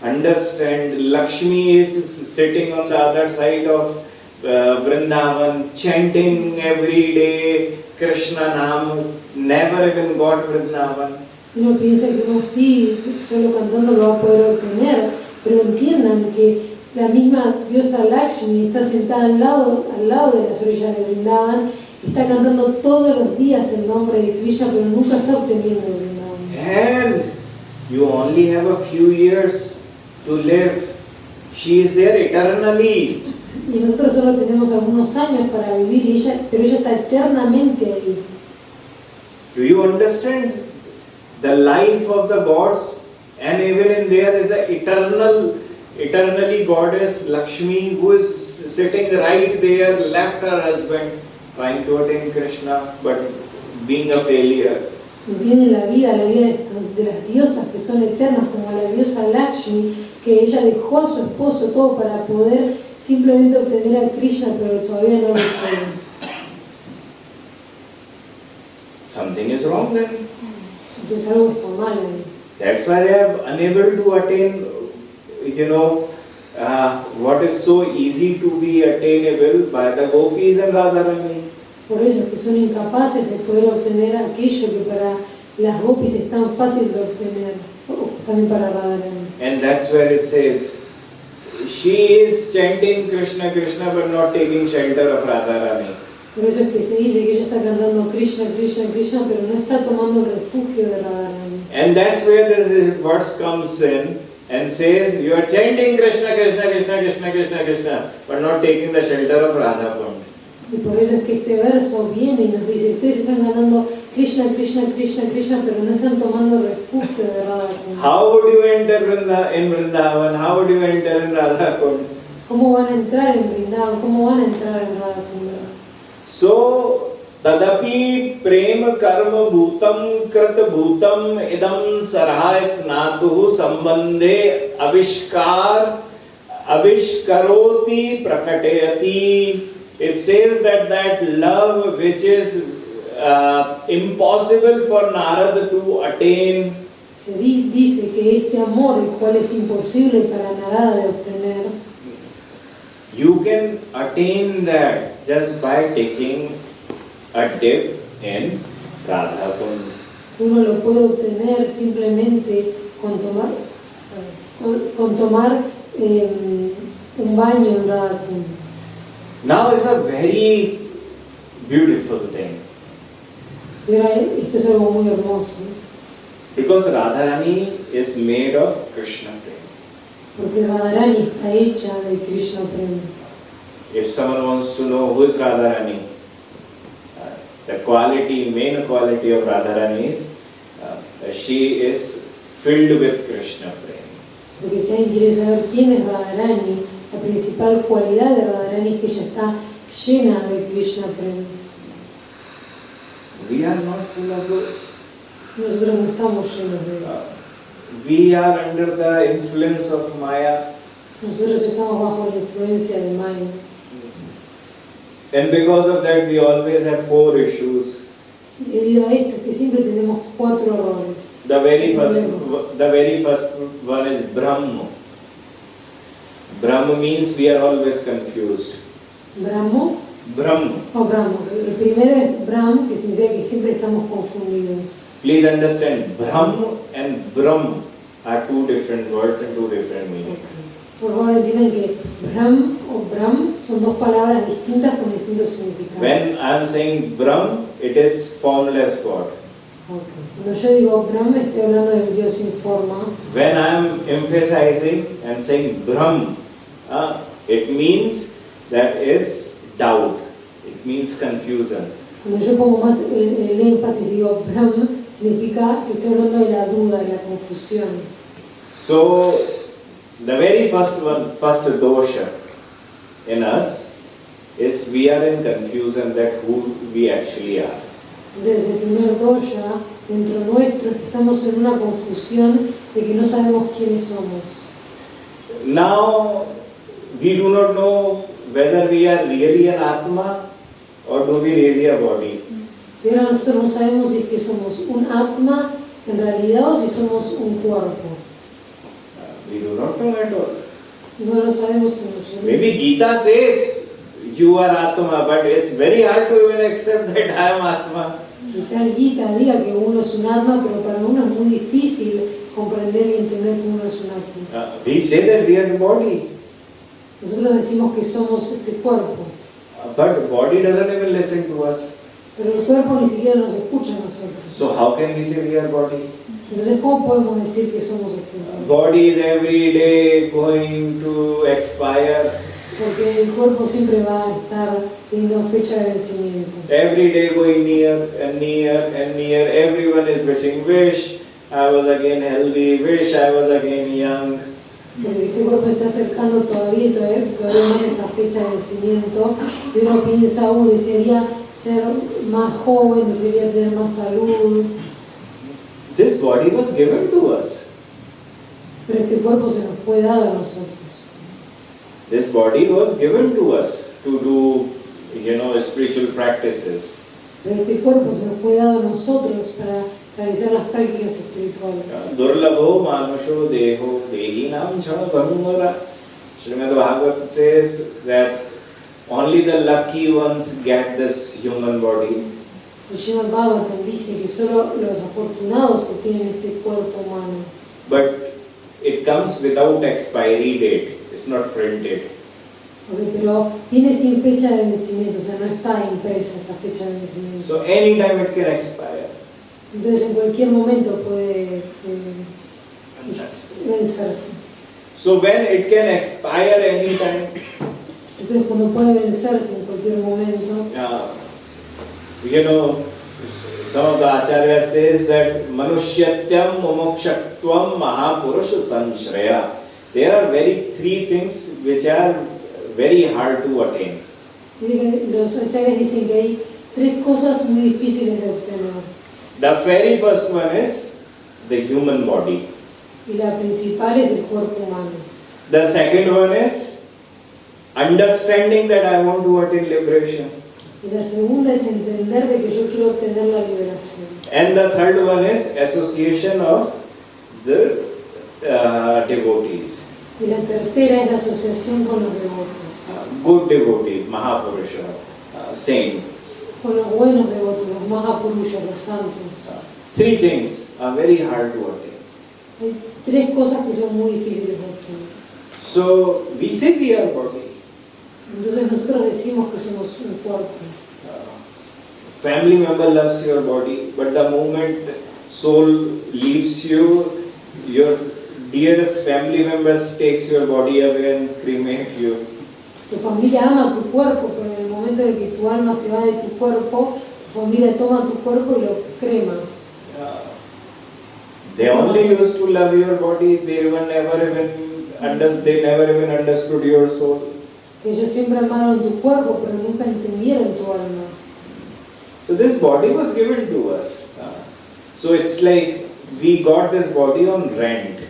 understand, Lakshmi is sitting on the other side of Vrindavan, chanting every day Krishna Nam, never even got Vrindavan. Uno piensa que uno sí, solo cantando lo va a poder obtener, pero entiendan que la misma diosa Lakshmi está sentada al lado de las orillas de Vrindavan, está cantando todos los días el nombre de Krishna, pero nunca está obteniendo Vrindavan. And you only have a few years to live. She is there eternally. Y nosotros solo tenemos algunos años para vivir, pero ella está eternamente ahí. Do you understand? The life of the gods, and even in there is a eternally goddess Lakshmi who is sitting right there, left her husband, trying to attain Krishna, but being a failure. Entienden la vida de las diosas que son eternas, como la diosa Lakshmi, que ella dejó a su esposo todo para poder simplemente obtener a Krishna, pero todavía no lo puede. Something is wrong then. Entonces algo está mal ahí. That's why they are unable to attain, what is so easy to be attainable by the gopis and Radharani. Por eso es que son incapaces de poder obtener aquello que para las gopis es tan fácil de obtener, también para Radharani. And that's where it says, she is chanting Krishna Krishna but not taking shelter of Radharani. Por eso es que se dice que ella está cantando Krishna, Krishna, Krishna, pero no está tomando el refugio de Radharani. And that's where this verse comes in and says, you are chanting Krishna Krishna Krishna Krishna Krishna Krishna but not taking the shelter of Radha Kund. Y por eso es que este verso viene y nos dice, ustedes están cantando Krishna, Krishna, Krishna, Krishna, pero no están tomando refugio de Radha Kund. How would you enter in Vrindavan? How would you enter in Radha Kund? ¿Cómo van a entrar en Vrindavan? ¿Cómo van a entrar en Radha Kund? So, tadapi prem karma bhutam krat bhutam idam sarha snatuhu sambandhe avishkaroti prakatayati. It says that love which is impossible for Narada to attain. Se dice que este amor, el cual es imposible para Narada de obtener, you can attain that just by taking a dip in Radha Kund. uno lo puede obtener simplemente con tomar un baño en Radha Kund. Now it's a very beautiful thing. Y ahora esto es algo muy hermoso, Because Radharani is made of Krishna prema. porque Radharani está hecha de Krishna Prema. If someone wants to know who is Radharani, the main quality of Radharani is she is filled with Krishna prema. Porque si alguien quiere saber quién es Radharani, la principal cualidad de Radharani es que ella está llena de Krishna Prema. We are not full of those. Nosotros no estamos llenos de eso. We are under the influence of Maya. Nosotros estamos bajo la influencia de Maya. And because of that, we always have 4 issues. Y debido a esto es que siempre tenemos 4 errores. The very first one is Brahma. Brahma means we are always confused. Brahmo. Brahma. Brahmo. El primero es Brahm, que significa que siempre estamos confundidos. Please understand, Brahma and Brahm are 2 different words and 2 different meanings. Por favor entiendan que Brahm o Brahm son 2 palabras distintas con distintos significados. When I am saying Brahm, it is formless God. Okay. Cuando yo digo Brahm, estoy hablando del Dios sin forma. When I am emphasizing and saying Brahm, it means that is doubt. It means confusion. Cuando yo pongo más el énfasis y digo Brahm, significa que estoy hablando de la duda, de la confusión. So, the very first dosha in us is we are in confusion that who we actually are. Entonces el primer dosha dentro nuestro es que estamos en una confusión de que no sabemos quiénes somos. Now, we do not know whether we are really an Atma or do we really a body. Y ahora nosotros no sabemos si es que somos un Atma en realidad o si somos un cuerpo. We do not know at all. No lo sabemos en absoluto. Maybe Gita says you are Atma, but it's very hard to even accept that I am Atma. Quizá el Gita diga que uno es un Atma, pero para uno es muy difícil comprender y entender que uno es un Atma. We say that we are the body, Nosotros decimos que somos este cuerpo, but the body doesn't even listen to us. pero el cuerpo ni siquiera nos escucha a nosotros. So how can we say we are body? Entonces, ¿cómo podemos decir que somos este cuerpo? Body is every day going to expire. Porque el cuerpo siempre va a estar teniendo fecha de vencimiento. Every day going near and near and near. Everyone is wishing, wish I was again healthy, wish I was again young. Porque este cuerpo está acercando todavía más esta fecha de vencimiento. Y uno piensa, desearía ser más joven, desearía tener más salud. This body was given to us. Pero este cuerpo se nos fue dado a nosotros. This body was given to us to do, spiritual practices. Pero este cuerpo se nos fue dado a nosotros para realizar las prácticas espirituales. Durlabho manusho deho dehinam chana bhamura. Srimad Bhagavatam says that only the lucky ones get this human body. El Srimad Bhagavatam dice que solo los afortunados obtienen este cuerpo humano. But it comes without expiry date. It's not printed. Okay, pero viene sin fecha de vencimiento, o sea, no está impresa esta fecha de vencimiento. So anytime it can expire. Entonces en cualquier momento puede vencerse. So when it can expire anytime, Entonces cuando puede vencerse en cualquier momento, you know, some of the Acharya says that Manusyatyam Mumukshakvam Mahapurush Sanshraya. There are three things which are very hard to attain. los acharyas dicen que hay tres cosas muy difíciles de obtener. The very first one is the human body. Y la principal es el cuerpo humano. The second one is understanding that I want to attain liberation. Y la segunda es entender de que yo quiero obtener la liberación. And the third one is association of the devotees. Y la tercera es la asociación con los devotos. Good devotees, Mahapurusha, saints. Con los buenos devotos, los Mahapurusha, los santos. Three things are very hard to attain. Hay tres cosas que son muy difíciles de obtener. So we say we are body. Entonces nosotros decimos que somos un cuerpo. Family member loves your body, but the moment soul leaves you, your dearest family members takes your body away and cremate you. Tu familia ama tu cuerpo, pero en el momento en que tu alma se va de tu cuerpo, tu familia toma tu cuerpo y lo crema. They only used to love your body. They never even understood your soul. Que ellos siempre amaron tu cuerpo, pero nunca entendieron tu alma. So this body was given to us. So it's like we got this body on rent.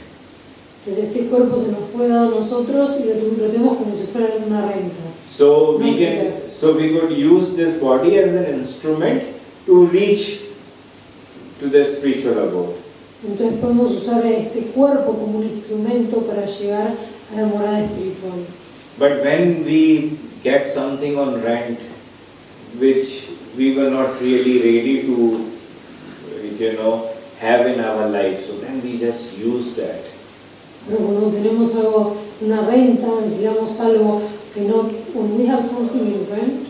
Entonces este cuerpo se nos fue dado a nosotros y lo tenemos como si fuera una renta. So we could use this body as an instrument to reach to the spiritual abode. Entonces podemos usar este cuerpo como un instrumento para llegar a la morada espiritual. But when we get something on rent, which we were not really ready to, have in our life, so then we just use that. Pero cuando tenemos algo, una renta, alquilamos algo que no, when we have something in rent,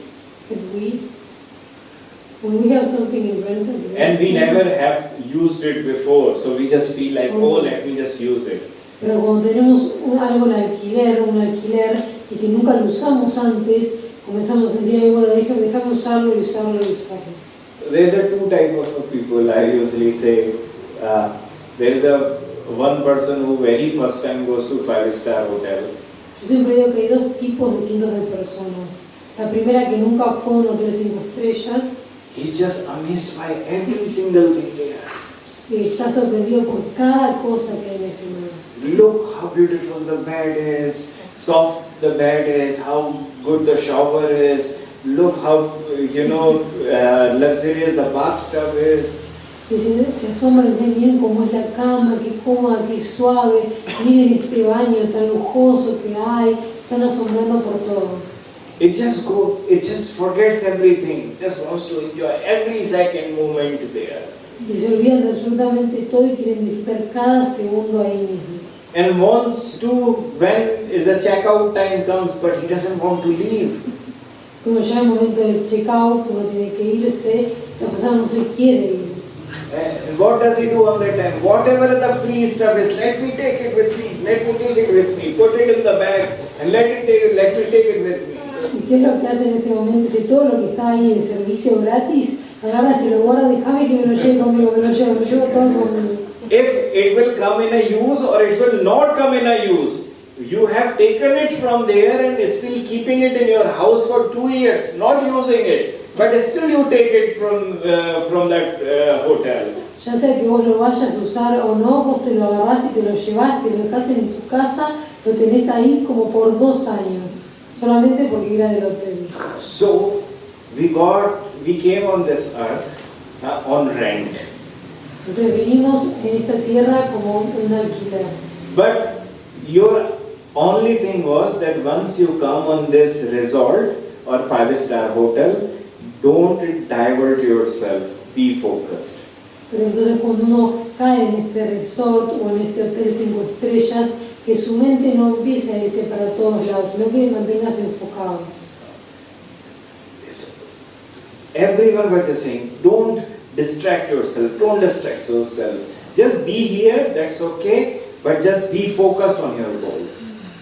And we never have used it before, so we just feel like, let me just use it. Pero cuando tenemos algo en alquiler, un alquiler, y que nunca lo usamos antes, comenzamos a sentir, bueno, déjame usarlo y usarlo y usarlo. There's two types of people. I usually say, there's one person who very first time goes to 5-star hotel. Yo siempre digo que hay dos tipos distintos de personas. La primera que nunca fue a un hotel 5 estrellas. He's just amazed by every single thing there. Y está sorprendido por cada cosa que hay en ese lugar. Look how beautiful the bed is, soft the bed is, how good the shower is. Look how luxurious the bathtub is. Y se asombran, dicen, miren cómo es la cama, qué cómoda, qué suave, miren este baño tan lujoso que hay, están asombrando por todo. It just forgets everything, just wants to enjoy every second moment there. Y se olvidan de absolutamente todo y quieren disfrutar cada segundo ahí mismo. And wants to, when is the checkout time comes, but he doesn't want to leave. Cuando llega el momento del check-out, uno tiene que irse, esta persona no se quiere ir. And what does he do on that time? Whatever the free stuff is, let me take it with me, put it in the bag, and let me take it with me. ¿Y qué es lo que hace en ese momento? Dice, todo lo que está ahí de servicio gratis, agarra, se lo guarda, déjame que me lo lleve conmigo, me lo llevo todo conmigo. If it will come in a use or it will not come in a use, you have taken it from there and still keeping it in your house for 2 years, not using it, but still you take it from that hotel. Ya sea que vos lo vayas a usar o no, vos te lo agarrás y te lo llevas, te lo dejás en tu casa, lo tenés ahí como por 2 años, solamente porque era del hotel. So we came on this earth on rent. Entonces vinimos en esta tierra como un alquiler. But your only thing was that once you come on this resort or 5-star hotel, don't divert yourself, be focused. Pero entonces cuando uno cae en este resort o en este hotel 5 estrellas, que su mente no empiece a irse para todos lados, sino que mantengas enfocados. Everyone was just saying, don't distract yourself. Just be here, that's okay, but just be focused on your goal.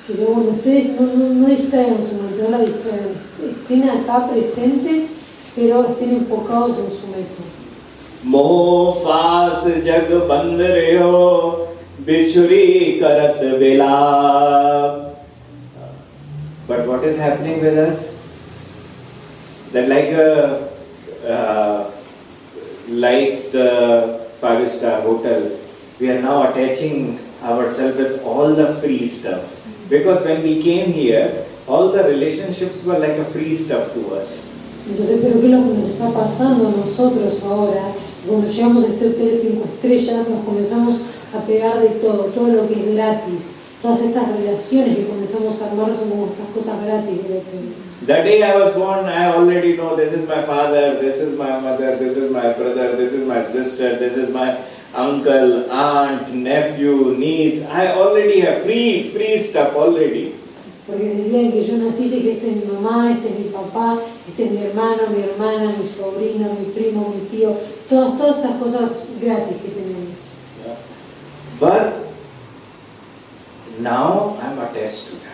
Dice, bueno, ustedes no distraigan su mente, no la distraigan, estén acá presentes, pero estén enfocados en su meta. Moh fas jag band rayo, bichuri karat vilap. But what is happening with us? That like the 5-star hotel, we are now attaching ourselves with all the free stuff. Because when we came here, all the relationships were like a free stuff to us. Entonces, pero ¿qué es lo que nos está pasando a nosotros ahora? Cuando llegamos a este hotel 5 estrellas, nos comenzamos a pegar de todo lo que es gratis. Todas estas relaciones que comenzamos a armar son como estas cosas gratis del hotel. The day I was born, I already know this is my father, this is my mother, this is my brother, this is my sister, this is my uncle, aunt, nephew, niece. I already have free stuff already. Porque desde el día en que yo nací sé que este es mi mamá, este es mi papá, este es mi hermano, mi hermana, mi sobrino, mi primo, mi tío, todas esas cosas gratis que tenemos. Yeah. But now I'm attached to them.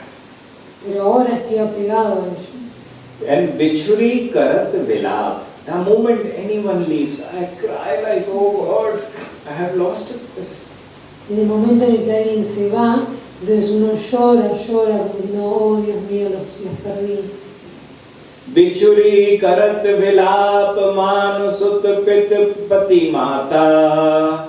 Pero ahora estoy apegado a ellos. And bichuri karat vilap. The moment anyone leaves, I cry like, oh God, I have lost this. En el momento en el que alguien se va, entonces uno llora como diciendo, oh Dios mío, los perdí. Bichuri karat vilap manusut pit pati mata.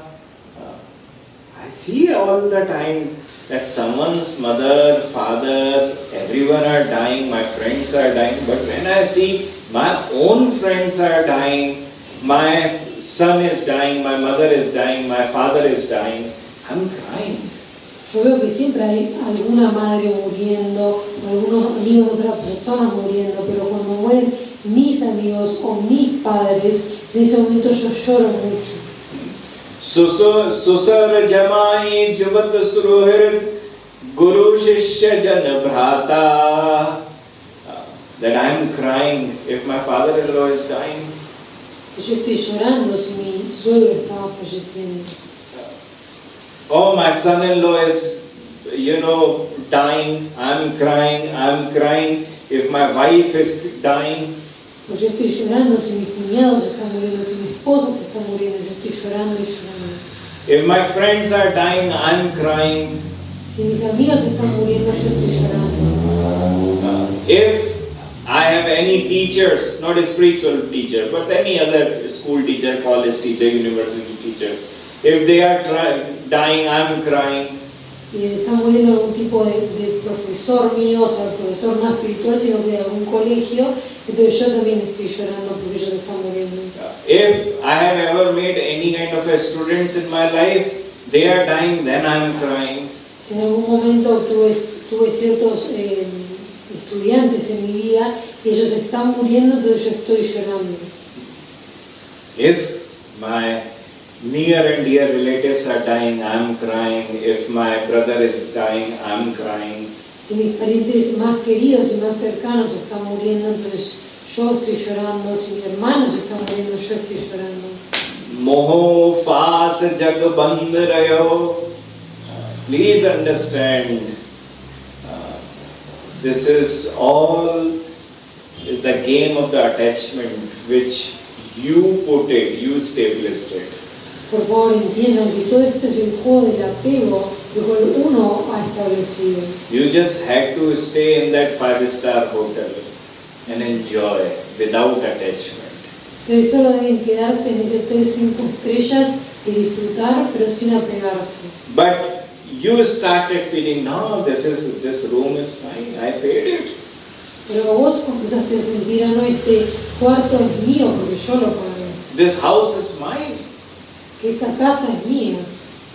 I see all the time that someone's mother, father, everyone are dying, my friends are dying, but when I see my own friends are dying, my son is dying, my mother is dying, my father is dying, I'm crying. Yo veo que siempre hay alguna madre muriendo, algunos amigos de otras personas muriendo, pero cuando mueren mis amigos o mis padres, en ese momento yo lloro mucho. Susar jamai jubat suruhirit guru shishya jan bhrata. That I am crying if my father-in-law is dying. Yo estoy llorando si mi suegro estaba falleciendo. Oh, my son-in-law is, dying. I'm crying. If my wife is dying. Pues yo estoy llorando si mis cuñados están muriendo, si mi esposa se está muriendo, yo estoy llorando y llorando. If my friends are dying, I'm crying. Si mis amigos están muriendo, yo estoy llorando. If I have any teachers, not a spiritual teacher, but any other school teacher, college teacher, university teachers, if they are dying, I'm crying. Y está muriendo algún tipo de profesor mío, o sea, el profesor no espiritual, sino que de algún colegio, entonces yo también estoy llorando porque ellos están muriendo. If I have ever made any kind of students in my life, they are dying, then I'm crying. Si en algún momento tuve ciertos estudiantes en mi vida y ellos están muriendo, entonces yo estoy llorando. If my near and dear relatives are dying, I'm crying. If my brother is dying, I'm crying. Si mis parientes más queridos y más cercanos están muriendo, entonces yo estoy llorando. Si mis hermanos están muriendo, yo estoy llorando. Moho fas jag band rayo. Please understand, this is the game of the attachment which you put it, you established it. Por favor, entiendan que todo esto es el juego del apego, el cual uno ha establecido. You just had to stay in that 5-star hotel and enjoy without attachment. Ustedes solo deben quedarse en ese hotel 5 estrellas y disfrutar, pero sin apegarse. But you started feeling, no, this room is mine, I paid it. Pero vos comenzaste a sentir, no, este cuarto es mío porque yo lo pagué. This house is mine. Que esta casa es mía.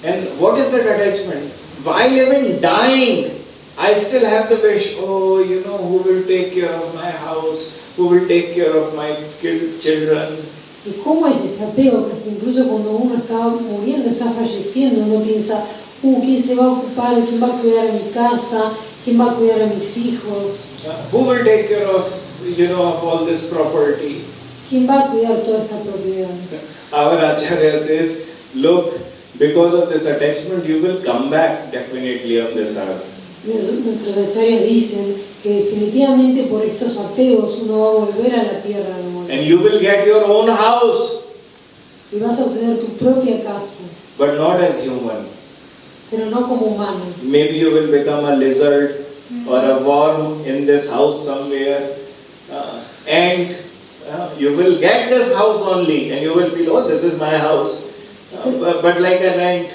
And what is that attachment? While even dying, I still have the wish, who will take care of my house, who will take care of my children. cómo es ese apego, que hasta incluso cuando uno está muriendo, está falleciendo, uno piensa, ¿quién se va a ocupar? ¿Quién va a cuidar a mi casa? ¿Quién va a cuidar a mis hijos? Who will take care of, of all this property? ¿Quién va a cuidar toda esta propiedad? Our Acharya says, look, because of this attachment, you will come back definitely on this earth. Nuestros acharyas dicen que definitivamente por estos apegos uno va a volver a la tierra de muerte. And you will get your own house, Y vas a obtener tu propia casa, but not as human. pero no como humano. Maybe you will become a lizard or a worm in this house somewhere, and you will get this house only, and you will feel, oh, this is my house, but like a rent.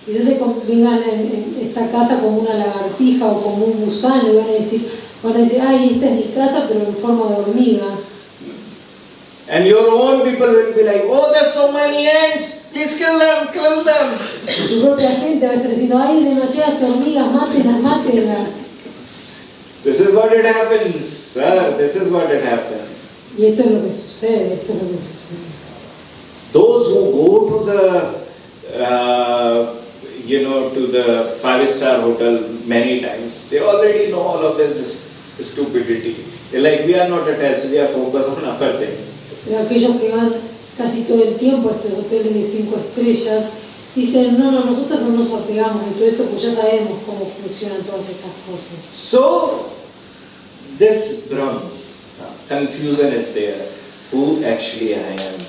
Quizás se vengan en esta casa como una lagartija o como un gusano y van a decir, ay, esta es mi casa, pero en forma de hormiga. And your own people will be like, oh, there's so many ants, please kill them, kill them. Tu propia gente va a estar diciendo, hay demasiadas hormigas, mátenlas, mátenlas. This is what it happens, sir, this is what it happens. Y esto es lo que sucede, esto es lo que sucede. Those who go to the, to the 5-star hotel many times, they already know all of this stupidity. They're like, we are not attached, we are focused on our thing. Pero aquellos que van casi todo el tiempo a estos hoteles de 5 estrellas, dicen, no, nosotros no nos apegamos de todo esto, pues ya sabemos cómo funcionan todas estas cosas. So, this Brahma, confusion is there. Who actually I am?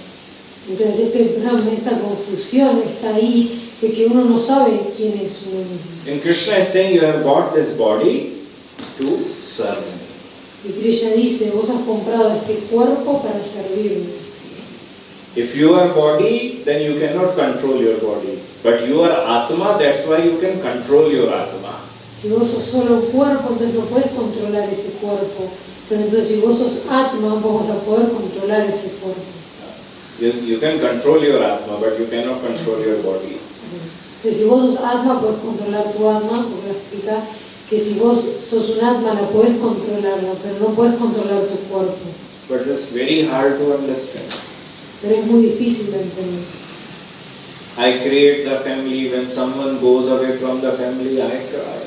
Entonces este Brahma, esta confusión está ahí, de que uno no sabe quién es uno mismo. And Krishna is saying, you have bought this body to serve me. Y Krishna dice, vos has comprado este cuerpo para servirme. If you are body, then you cannot control your body. But you are Atma, that's why you can control your Atma. Si vos sos solo cuerpo, entonces no puedes controlar ese cuerpo. Pero entonces si vos sos Atma, vos vas a poder controlar ese cuerpo. You can control your Atma, but you cannot control your body. Entonces si vos sos Atma, puedes controlar tu Atma, porque lo explica, que si vos sos un Atma, la puedes controlarla, pero no puedes controlar tu cuerpo. But it's very hard to understand. Pero es muy difícil de entender. I create the family, when someone goes away from the family, I cry.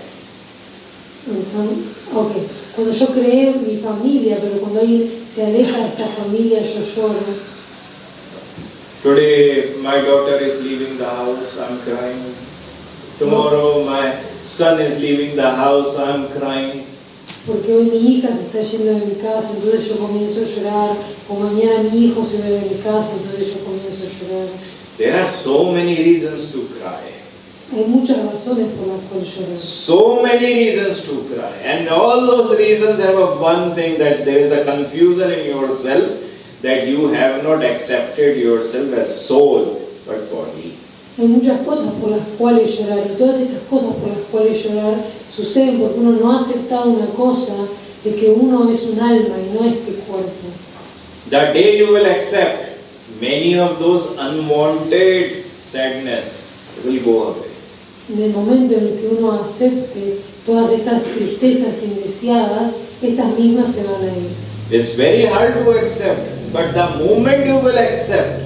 Okay. Cuando yo creé mi familia, pero cuando alguien se aleja de esta familia, yo lloro. Today my daughter is leaving the house, I'm crying. Tomorrow my son is leaving the house, I'm crying. Porque hoy mi hija se está yendo de mi casa, entonces yo comienzo a llorar. O mañana mi hijo se va de mi casa, entonces yo comienzo a llorar. There are so many reasons to cry. Hay muchas razones por las cuales llorar. So many reasons to cry. And all those reasons have a one thing, that there is a confusion in yourself, that you have not accepted yourself as soul, but body. Hay muchas cosas por las cuales llorar, y todas estas cosas por las cuales llorar suceden porque uno no ha aceptado una cosa, de que uno es un alma y no este cuerpo. The day you will accept, many of those unwanted sadness will go away. En el momento en el que uno acepte todas estas tristezas indeseadas, estas mismas se van a ir. It's very hard to accept, but the moment you will accept,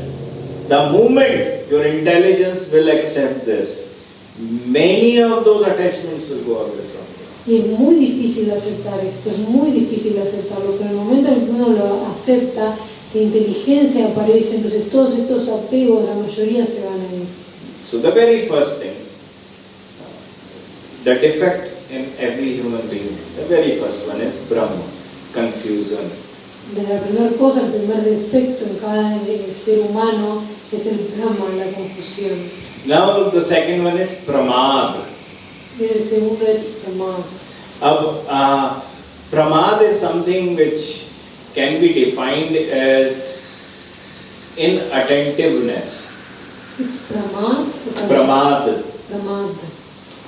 the moment your intelligence will accept this, many of those attachments will go away from you. Y es muy difícil aceptar esto, es muy difícil aceptarlo, pero en el momento en que uno lo acepta, la inteligencia aparece, entonces todos estos apegos, la mayoría se van a ir. So the very first thing, the defect in every human being, the very first one is Brahma, confusion. La primera cosa, el primer defecto en cada ser humano es el Brahma, la confusión. Now the second one is Pramad. Y el segundo es Pramad. Pramad is something which can be defined as inattentiveness. ¿Es Pramad? Pramad. Pramad.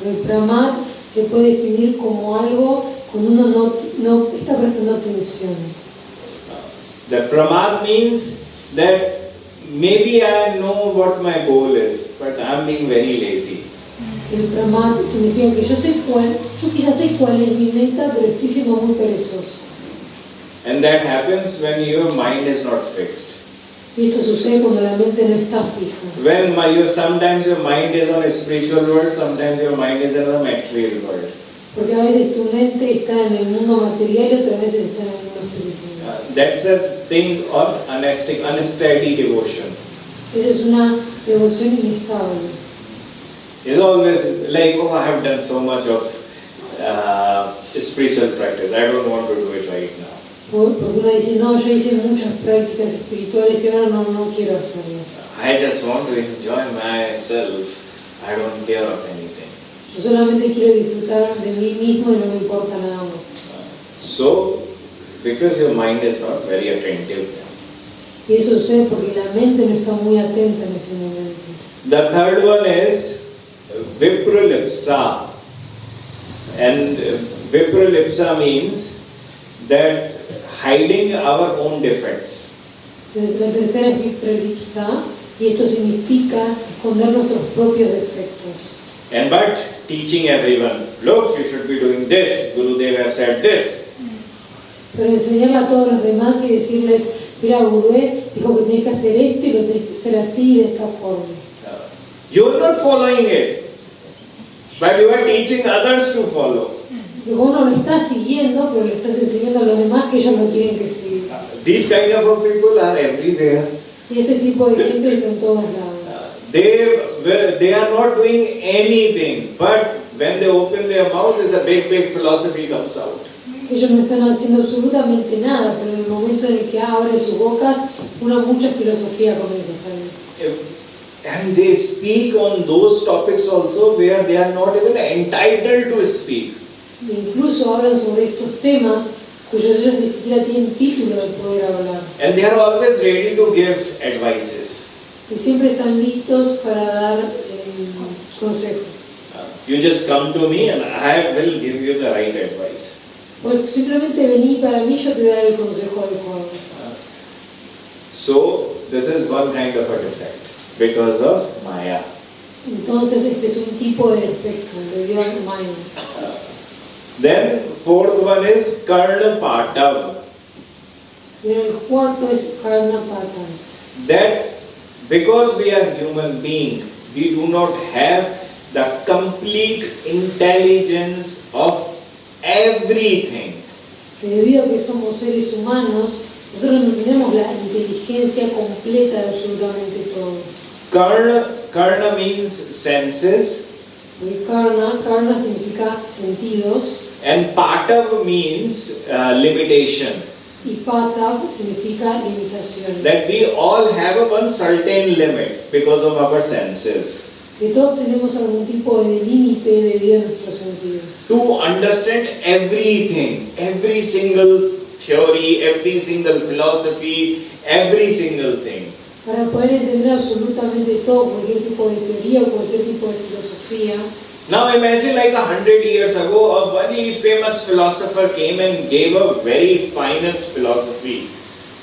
El Pramad se puede definir como algo cuando uno no está prestando atención. The Pramad means that maybe I know what my goal is, but I am being very lazy. El Pramad significa que yo quizás sé cuál es mi meta, pero estoy siendo muy perezoso. And that happens when your mind is not fixed. Y esto sucede cuando la mente no está fija. When sometimes your mind is on a spiritual world, sometimes your mind is in the material world. Porque a veces tu mente está en el mundo material y otras veces está en el mundo espiritual. That's the thing on unsteady devotion. Esa es una devoción inestable. It's always like, oh, I have done so much of spiritual practice. I don't want to do it right now. Porque uno dice, no, ya hice muchas prácticas espirituales y ahora no quiero hacerlo. I just want to enjoy myself. I don't care of anything. Yo solamente quiero disfrutar de mí mismo y no me importa nada más. So, because your mind is not very attentive. Y eso sucede porque la mente no está muy atenta en ese momento. The third one is vipralipsa. And vipralipsa means that hiding our own defects. Entonces la tercera es vipralipsa y esto significa esconder nuestros propios defectos. But teaching everyone, look, you should be doing this. Gurudev have said this. Pero enseñarle a todos los demás y decirles, mira, Gurudev dijo que tienes que hacer esto y lo tienes que hacer así de esta forma. You are not following it, but you are teaching others to follow. Y vos no lo estás siguiendo, pero le estás enseñando a los demás que ellos lo tienen que seguir. These kind of people are everywhere. Y este tipo de gente está en todos lados. They are not doing anything, but when they open their mouth, there's a big philosophy comes out. Ellos no están haciendo absolutamente nada, pero en el momento en el que abren sus bocas, mucha filosofía comienza a salir. And they speak on those topics also where they are not even entitled to speak. E incluso hablan sobre estos temas cuyos ellos ni siquiera tienen título de poder hablar. And they are always ready to give advices. Y siempre están listos para dar consejos. You just come to me and I will give you the right advice. Pues simplemente vení para mí, yo te voy a dar el consejo adecuado. So this is one kind of a defect because of Maya. Entonces este es un tipo de defecto debido a Maya. Then fourth one is Karna Patav. Y el cuarto es Karna Pata. That because we are human beings, we do not have the complete intelligence of everything. Debido a que somos seres humanos, nosotros no tenemos la inteligencia completa de absolutamente todo. Karna means senses. Y karna significa sentidos. And Patav means limitation. Y pata significa limitación. That we all have one certain limit because of our senses. Que todos tenemos algún tipo de límite debido a nuestros sentidos. To understand everything, every single theory, every single philosophy, every single thing. Para poder entender absolutamente todo, cualquier tipo de teoría o cualquier tipo de filosofía. Now imagine like 100 years ago, a very famous philosopher came and gave a very finest philosophy.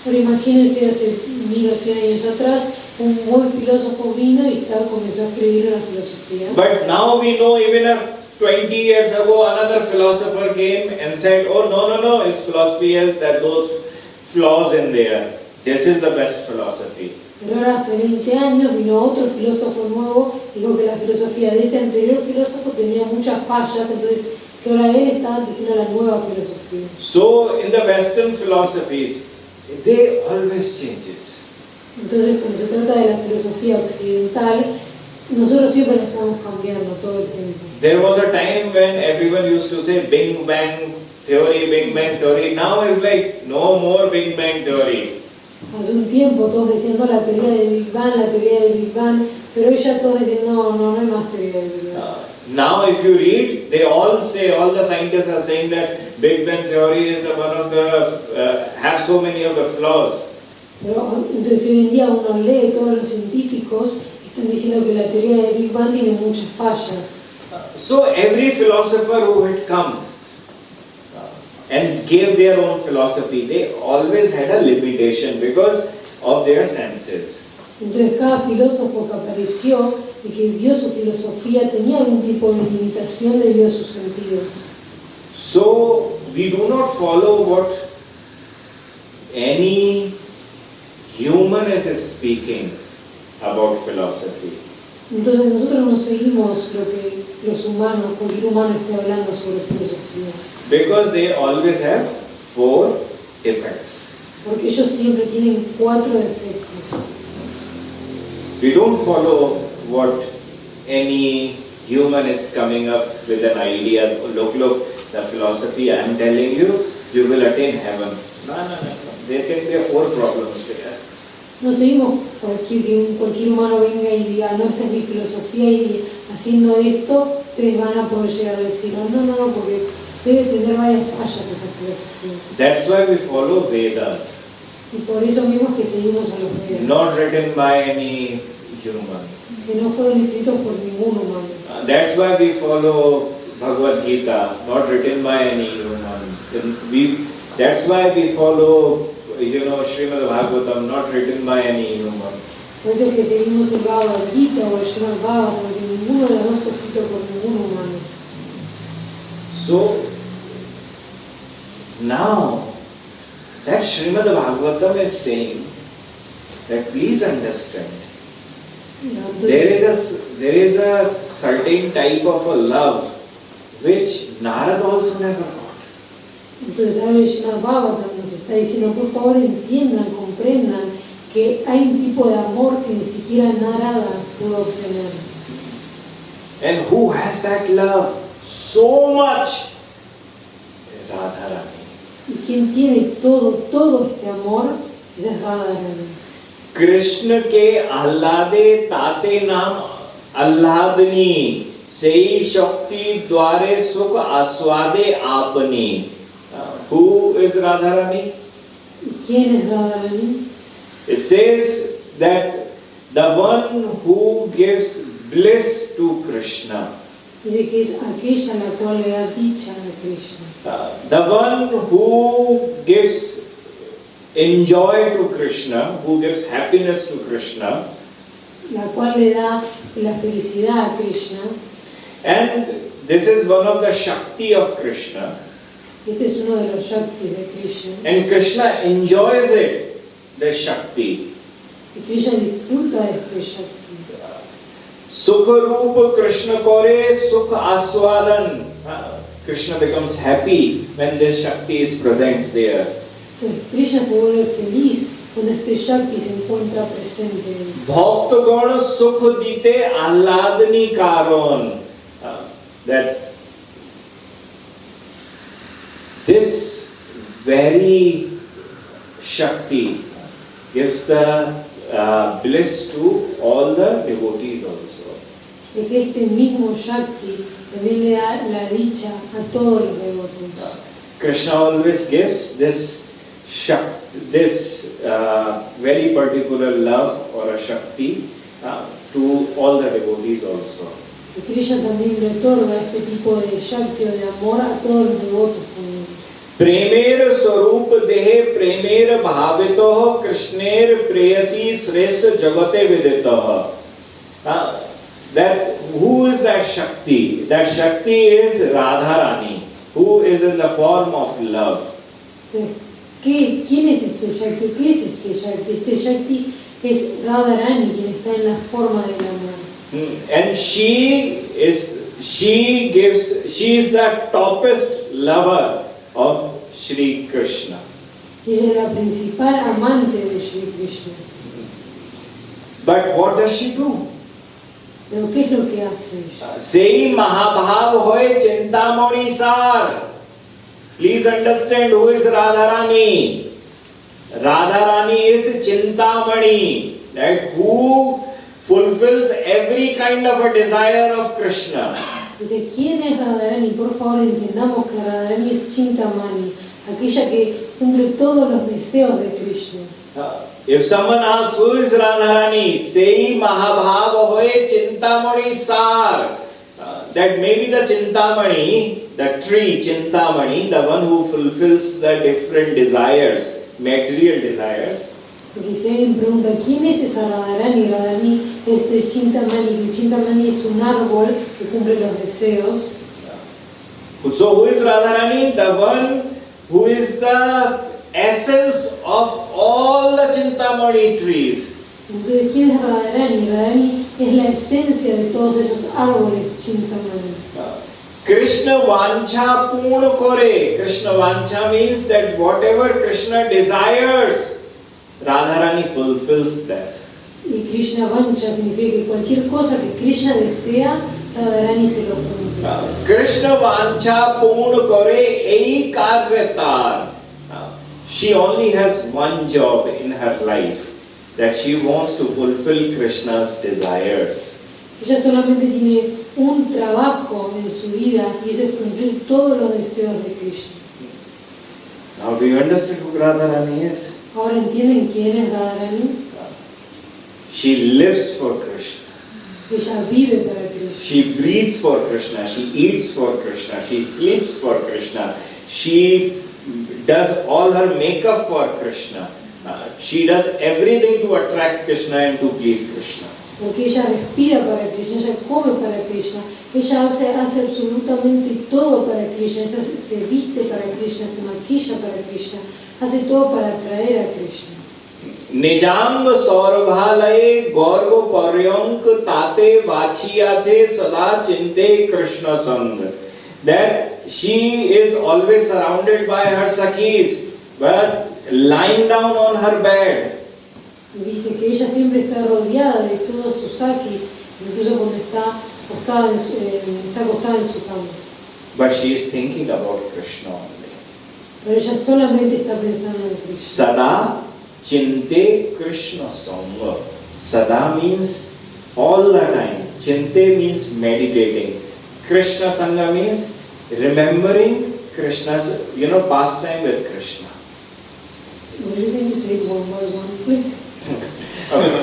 Pero imagínense hace 1000 o 100 años atrás, un buen filósofo vino y comenzó a escribir una filosofía. But now we know even 20 years ago, another philosopher came and said, oh no, his philosophy has those flaws in there. This is the best philosophy. Pero ahora hace 20 años vino otro filósofo nuevo y dijo que la filosofía de ese anterior filósofo tenía muchas fallas, entonces que ahora él estaba diciendo la nueva filosofía. So in the Western philosophies, they always changes. Entonces cuando se trata de la filosofía occidental, nosotros siempre la estamos cambiando todo el tiempo. There was a time when everyone used to say Big Bang Theory, Big Bang Theory. Now it's like no more Big Bang Theory. Hace un tiempo todos diciendo la teoría del Big Bang, pero hoy ya todos dicen no hay más teoría del Big Bang. Now if you read, they all say, all the scientists are saying that Big Bang Theory is the one of the, have so many of the flaws. Pero entonces hoy en día uno lee, todos los científicos están diciendo que la teoría del Big Bang tiene muchas fallas. So every philosopher who had come and gave their own philosophy, they always had a limitation because of their senses. Entonces cada filósofo que apareció y que dio su filosofía tenía algún tipo de limitación debido a sus sentidos. So we do not follow what any human human is speaking about philosophy. Entonces nosotros no seguimos lo que los humanos, cualquier humano esté hablando sobre filosofía. Because they always have 4 defects. Porque ellos siempre tienen 4 defectos. We don't follow what any human is coming up with an idea. Look, the philosophy I am telling you, you will attain heaven. No. There can be 4 problems there. No seguimos que cualquier humano venga y diga, no, esta es mi filosofía y haciendo esto ustedes van a poder llegar al cielo. No, porque debe tener varias fallas esa filosofía. That's why we follow Vedas. Y por eso mismo es que seguimos a los Vedas. Not written by any human. Que no fueron escritos por ningún humano. That's why we follow Bhagavad Gita, not written by any human. That's why we follow, Srimad Bhagavatam, not written by any human. Por eso es que seguimos el Bhagavad Gita o el Srimad Bhagavatam, porque ninguno de los dos fue escrito por ningún humano. So, now, that Srimad Bhagavatam is saying that please understand, there is a certain type of a love which Narad also never got. Entonces ahora el Srimad Bhagavatam nos está diciendo, por favor entiendan, comprendan que hay un tipo de amor que ni siquiera Narada pudo obtener. And who has that love so much? Radharani. Y quien tiene todo este amor, esa es Radharani. Krishna के आह्लादे ताते नाम आह्लादनी सही शक्ति द्वारे सुख आस्वादे आपनी. Who is Radharani? ¿Quién es Radharani? It says that the one who gives bliss to Krishna, Dice que es aquella a la cual le da dicha a Krishna. the one who gives enjoy to Krishna, who gives happiness to Krishna, La cual le da la felicidad a Krishna. and this is one of the Shakti of Krishna, Este es uno de los Shaktis de Krishna. and Krishna enjoys it, the Shakti. Y Krishna disfruta de este Shakti. Sukha Rupa Krishna Kore Sukha Aswadan. Krishna becomes happy when this Shakti is present there. Entonces Krishna se vuelve feliz cuando este Shakti se encuentra presente en él. Bhaktagana Sukha Dite Ahladani Karon. That this very Shakti gives the bliss to all the devotees also. Así que este mismo Shakti también le da la dicha a todos los devotos. Krishna always gives this very particular love or a Shakti to all the devotees also. Y Krishna también le otorga este tipo de Shakti o de amor a todos los devotos también. Premer Swarup Dehe Premer Bhavitoh Krishner Preyasi Sreshta Jagate Viditoh. That who is that Shakti? That Shakti is Radharani, who is in the form of love. Entonces, ¿quién es este Shakti? ¿Qué es este Shakti? Este Shakti es Radharani, quien está en la forma del amor. And she is the toppest lover of Shri Krishna. Ella es la principal amante de Shri Krishna. But what does she do? Pero ¿qué es lo que hace ella? Sei Mahabhav hoye Chintamani sar. Please understand who is Radharani. Radharani is Chintamani, that who fulfills every kind of a desire of Krishna. Dice, ¿quién es Radharani? Por favor entendamos que Radharani es Chintamani, aquella que cumple todos los deseos de Krishna. If someone asks who is Radharani, say Mahabhav hoye Chintamani sar. That may be the Chintamani, the tree Chintamani, the one who fulfills the different desires, material desires. Porque si alguien pregunta, ¿quién es esa Radharani? Radharani es de Chintamani, que Chintamani es un árbol que cumple los deseos. So who is Radharani? The one who is the essence of all the Chintamani trees. Entonces, ¿quién es Radharani? Radharani es la esencia de todos esos árboles Chintamani. Krishna Vancha Purna Kore. Krishna Vancha means that whatever Krishna desires, Radharani fulfills that. Y Krishna Vancha significa que cualquier cosa que Krishna desea, Radharani se lo cumple. Krishna Vancha Purna Kore Ei Karyatar. She only has one job in her life, that she wants to fulfill Krishna's desires. Ella solamente tiene un trabajo en su vida y eso es cumplir todos los deseos de Krishna. Now do you understand who Radharani is? Ahora entienden quién es Radharani. She lives for Krishna. Ella vive para Krishna. She breathes for Krishna. She eats for Krishna. She sleeps for Krishna. She does all her makeup for Krishna. She does everything to attract Krishna and to please Krishna. Porque ella respira para Krishna, ella come para Krishna, ella hace absolutamente todo para Krishna, ella se viste para Krishna, se maquilla para Krishna, hace todo para atraer a Krishna. Nijang saurabhalaye gaurva paryank tate vachiyache sada chinte Krishna sang. That she is always surrounded by her sakhis, but lying down on her bed. Y dice que ella siempre está rodeada de todos sus sakis, incluso cuando está acostada en su cama. But she is thinking about Krishna only. Pero ella solamente está pensando en Krishna. Sada chinte Krishna sanga. Sada means all the time. Chinte means meditating. Krishna sanga means remembering Krishna's, pastime with Krishna. Would you say it one by one, please?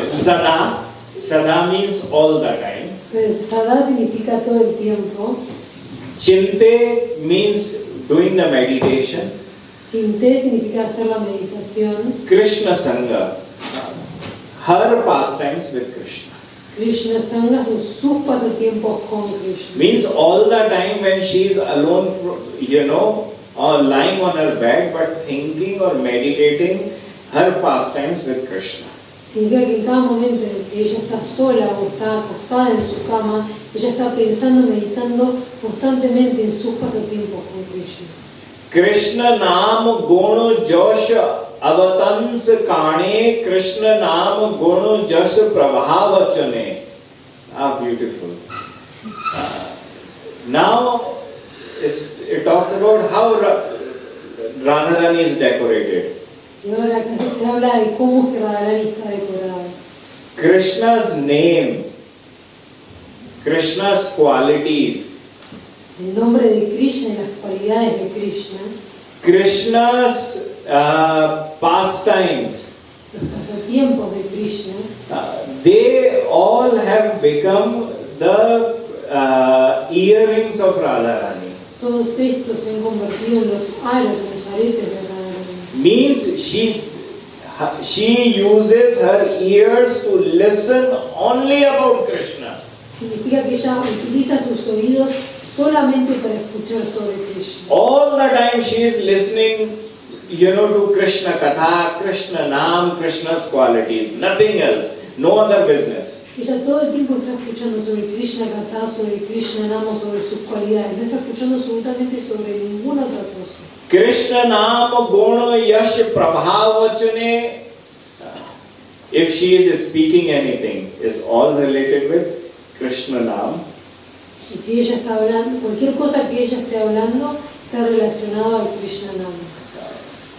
Sada means all the time. Pues Sada significa todo el tiempo. Chinte means doing the meditation. Chinte significa hacer la meditación. Krishna Sangha, her pastimes with Krishna. Krishna Sangha son sus pasatiempos con Krishna. Means all the time when she is alone, or lying on her bed, but thinking or meditating her pastimes with Krishna. Significa que en cada momento en el que ella está sola o está acostada en su cama, ella está pensando, meditando constantemente en sus pasatiempos con Krishna. Krishna Naam Gunu Josh Avatans Kane Krishna Naam Gunu Josh Prabhavachane. Beautiful. Now it talks about how Radharani is decorated. Y ahora casi se habla de cómo es que Radharani está decorada. Krishna's name, Krishna's qualities, El nombre de Krishna y las cualidades de Krishna, Krishna's pastimes, los pasatiempos de Krishna, they all have become the earrings of Radharani. todos estos se han convertido en los aros, en los aretes de Radharani. Means she uses her ears to listen only about Krishna. Significa que ella utiliza sus oídos solamente para escuchar sobre Krishna. All the time she is listening, to Krishna Katha, Krishna Naam, Krishna's qualities, nothing else, no other business. Ella todo el tiempo está escuchando sobre Krishna Katha, sobre Krishna Nama, sobre sus cualidades. No está escuchando absolutamente sobre ninguna otra cosa. Krishna Naam Guna Yash Prabhavachane. If she is speaking anything, is all related with Krishna Naam. Y si ella está hablando, cualquier cosa que ella esté hablando está relacionado al Krishna Nama.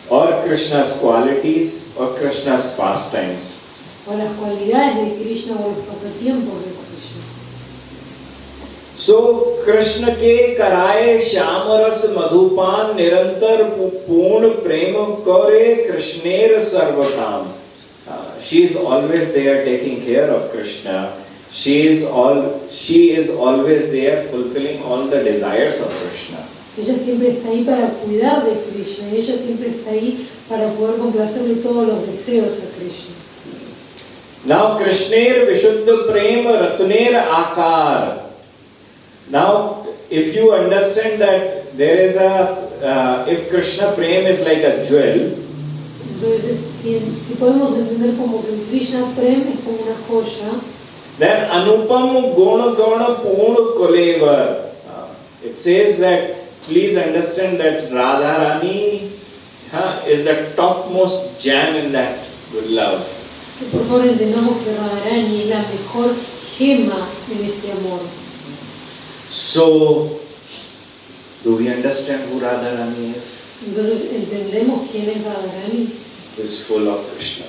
Or Krishna's qualities, or Krishna's pastimes. O las cualidades de Krishna o los pasatiempos de Krishna. So Krishna ke karaye shyam ras madhupan nirantar purna prema kare Krishner sarvakam. She is always there taking care of Krishna. She is always there fulfilling all the desires of Krishna. Ella siempre está ahí para cuidar de Krishna. Ella siempre está ahí para poder complacerle todos los deseos a Krishna. Now Krishner Vishuddha Prem Ratner Akar. Now if you understand that there is if Krishna Prem is like a jewel, Entonces, si podemos entender como que el Krishna Prem es como una joya, then anupam guna guna purna kolevar. It says that, please understand that Radharani is the topmost gem in that good love. que por favor entendamos que Radharani es la mejor gema en este amor. So, do we understand who Radharani is? Entonces, ¿entendemos quién es Radharani? Who is full of Krishna.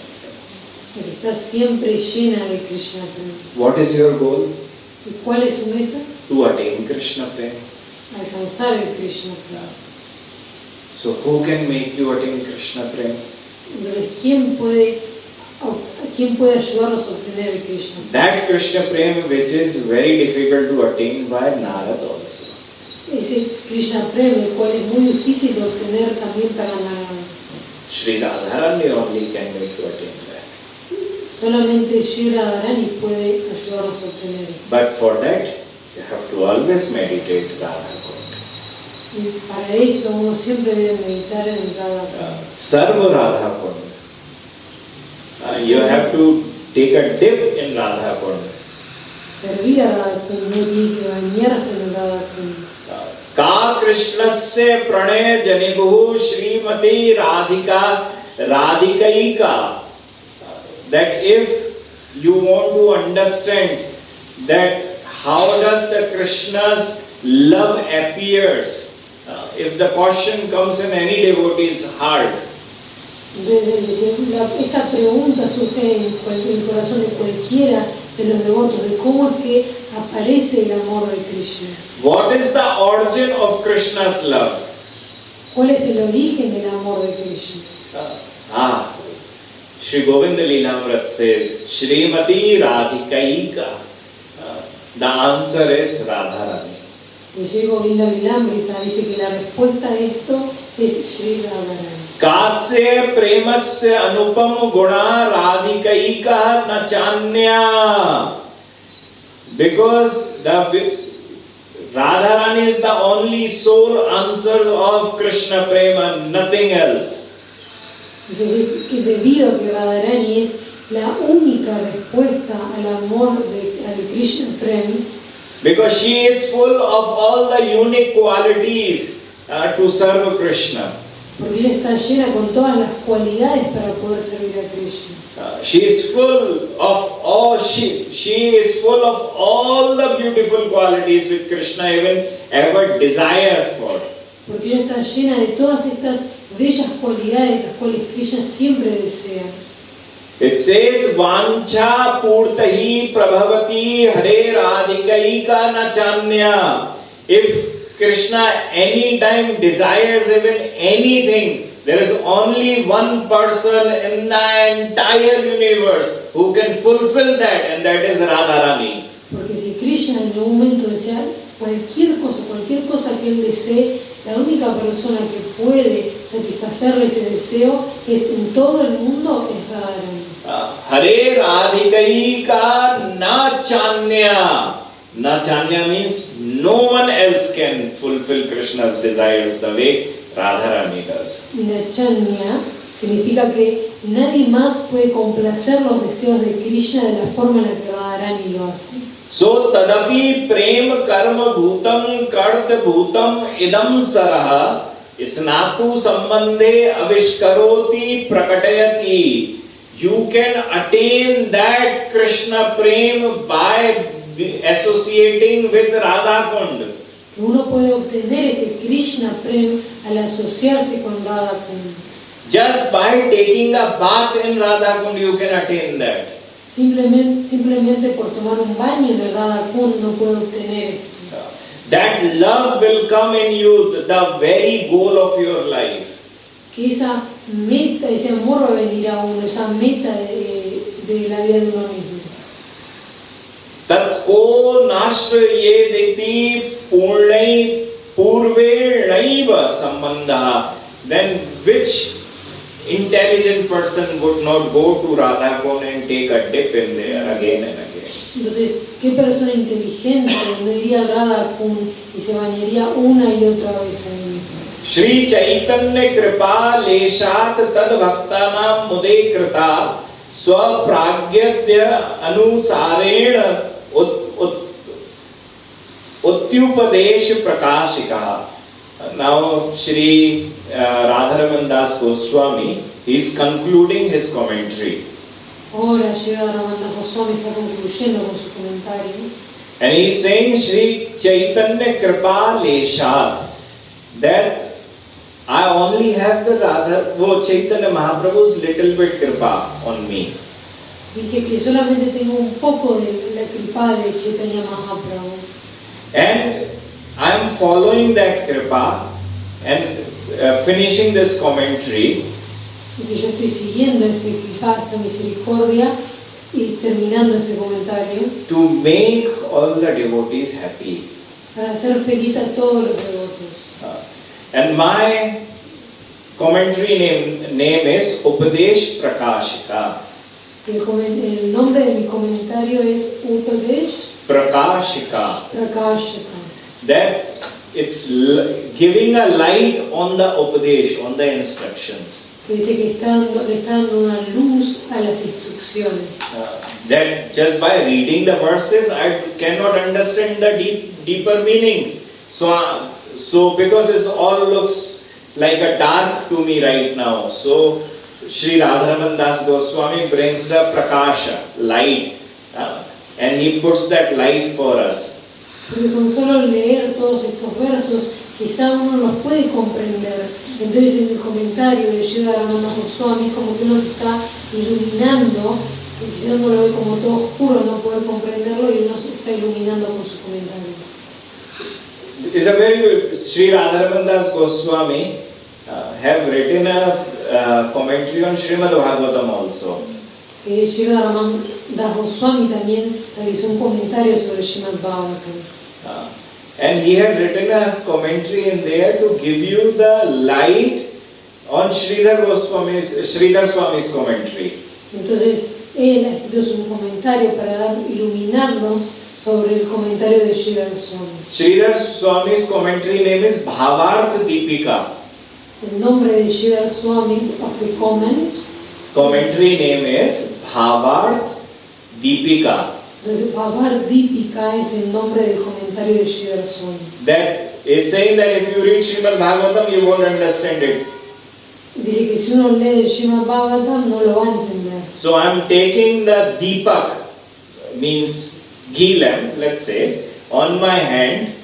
Que está siempre llena de Krishna Prem. What is your goal? ¿Y cuál es su meta? To attain Krishna Prem. Alcanzar el Krishna Prem. So, who can make you attain Krishna Prem? Entonces, ¿quién puede ayudarnos a obtener el Krishna Prem? That Krishna Prem which is very difficult to attain by Narad also. Ese Krishna Prem, el cual es muy difícil de obtener también para Narada. Sri Radharani only can make you attain that. Solamente Sri Radharani puede ayudarnos a obtener. But for that, you have to always meditate Radha Kund. Y para eso uno siempre debe meditar en Radha Kund. Sarva Radha Kund. You have to take a dip in Radha Kund. Servir a Radha Kund, no tiene que bañarse en Radha Kund. का कृष्णस्य प्रणय जनिभुः श्रीमती राधिका राधिकैका. That if you want to understand that how does the Krishna's love appears, if the question comes in any devotee's heart, Entonces, esta pregunta surge en el corazón de cualquiera de los devotos, de cómo es que aparece el amor de Krishna. what is the origin of Krishna's love? ¿Cuál es el origen del amor de Krishna? Shri Govinda Lilamrit says, Shrimati Radhikaika. The answer is Radharani. Y Shri Govinda Lilamrita dice que la respuesta a esto es Shri Radharani. Kasya premasya anupam guna radhikaika na chanya. Because the Radharani is the only sole answer of Krishna prema, nothing else. Es decir, que debido a que Radharani es la única respuesta al amor al Krishna Prem, Because she is full of all the unique qualities to serve Krishna. porque ella está llena con todas las cualidades para poder servir a Krishna. She is full of all. She is full of all the beautiful qualities which Krishna even ever desired for. Porque ella está llena de todas estas bellas cualidades las cuales Krishna siempre desea. It says, Vancha purtahi prabhavati hare radhikaika na chanya. If Krishna any time desires even anything, there is only one person in the entire universe who can fulfill that, and that is Radharani. Porque si Krishna en algún momento desea cualquier cosa que él desee, la única persona que puede satisfacerle ese deseo es en todo el mundo es Radharani. Hare radhikaika na chanya. Na chanya means no one else can fulfill Krishna's desires the way Radharani does. Y la chanya significa que nadie más puede complacer los deseos de Krishna de la forma en la que Radharani lo hace. So tadapi prem karma bhutam karta bhutam idam saraha isnatu sambandhe avishkaroti prakatayati. You can attain that Krishna prem by associating with Radha Kund. Que uno puede obtener ese Krishna Prem al asociarse con Radha Kund. Just by taking a bath in Radha Kund you can attain that. Simplemente por tomar un baño en el Radha Kund no puede obtener esto. That love will come in you, the very goal of your life. Que esa meta, ese amor va a venir a uno, esa meta de la vida de uno mismo. Tatko nashrayediti purvenaiva sambandha. Then which intelligent person would not go to Radha Kund and take a dip in there again and again? Entonces, ¿qué persona inteligente no iría al Radha Kund y se bañaría una y otra vez ahí? Shri Chaitanya Kripa Leshat Tad Bhaktanam Mude Krita Swapragyadya Anusarena Upadeshambrit Prakashika. Now Shri Radharaman Das Goswami, he is concluding his commentary. Ahora Shri Radharaman Das Goswami está concluyendo con su comentario. And he is saying Shri Chaitanya Kripa Leshat, that I only have the Chaitanya Mahaprabhu's little bit kripa on me. Dice que solamente tengo un poco de la kripa de Chaitanya Mahaprabhu. And I am following that kripa and finishing this commentary. Y que yo estoy siguiendo este kripa, esta misericordia, y terminando este comentario. To make all the devotees happy. Para hacer feliz a todos los devotos. And my commentary name is Upadesh Prakashika. El nombre de mi comentario es Upadesh Prakashika. Prakashika. That it's giving a light on the Upadesh, on the instructions. Que dice que le está dando una luz a las instrucciones. That just by reading the verses, I cannot understand the deeper meaning. So because it all looks like a dark to me right now, so Shri Radharaman Das Goswami brings the prakasha, light, and he puts that light for us. Porque con solo leer todos estos versos, quizá uno los puede comprender. Entonces en el comentario de Shri Radharaman Das Goswami es como que uno se está iluminando, que quizá uno lo ve como todo oscuro, no poder comprenderlo, y uno se está iluminando con su comentario. It's a very good. Shri Radharaman Das Goswami have written a commentary on Srimad Bhagavatam also. Shri Radharaman Das Goswami también realizó un comentario sobre Srimad Bhagavatam. And he had written a commentary in there to give you the light on Sridhar Swami's commentary. Entonces él ha escrito un comentario para iluminarnos sobre el comentario de Sridhar Swami. Sridhar Swami's commentary name is Bhavarth Deepika. El nombre de Sridhar Swami of the commentary name is Bhavarth Deepika. Entonces Bhavarth Deepika es el nombre del comentario de Sridhar Swami. That is saying that if you read Srimad Bhagavatam, you won't understand it. Dice que si uno lee el Srimad Bhagavatam no lo va a entender. So I am taking the Deepak, means ghee lamp, let's say, on my hand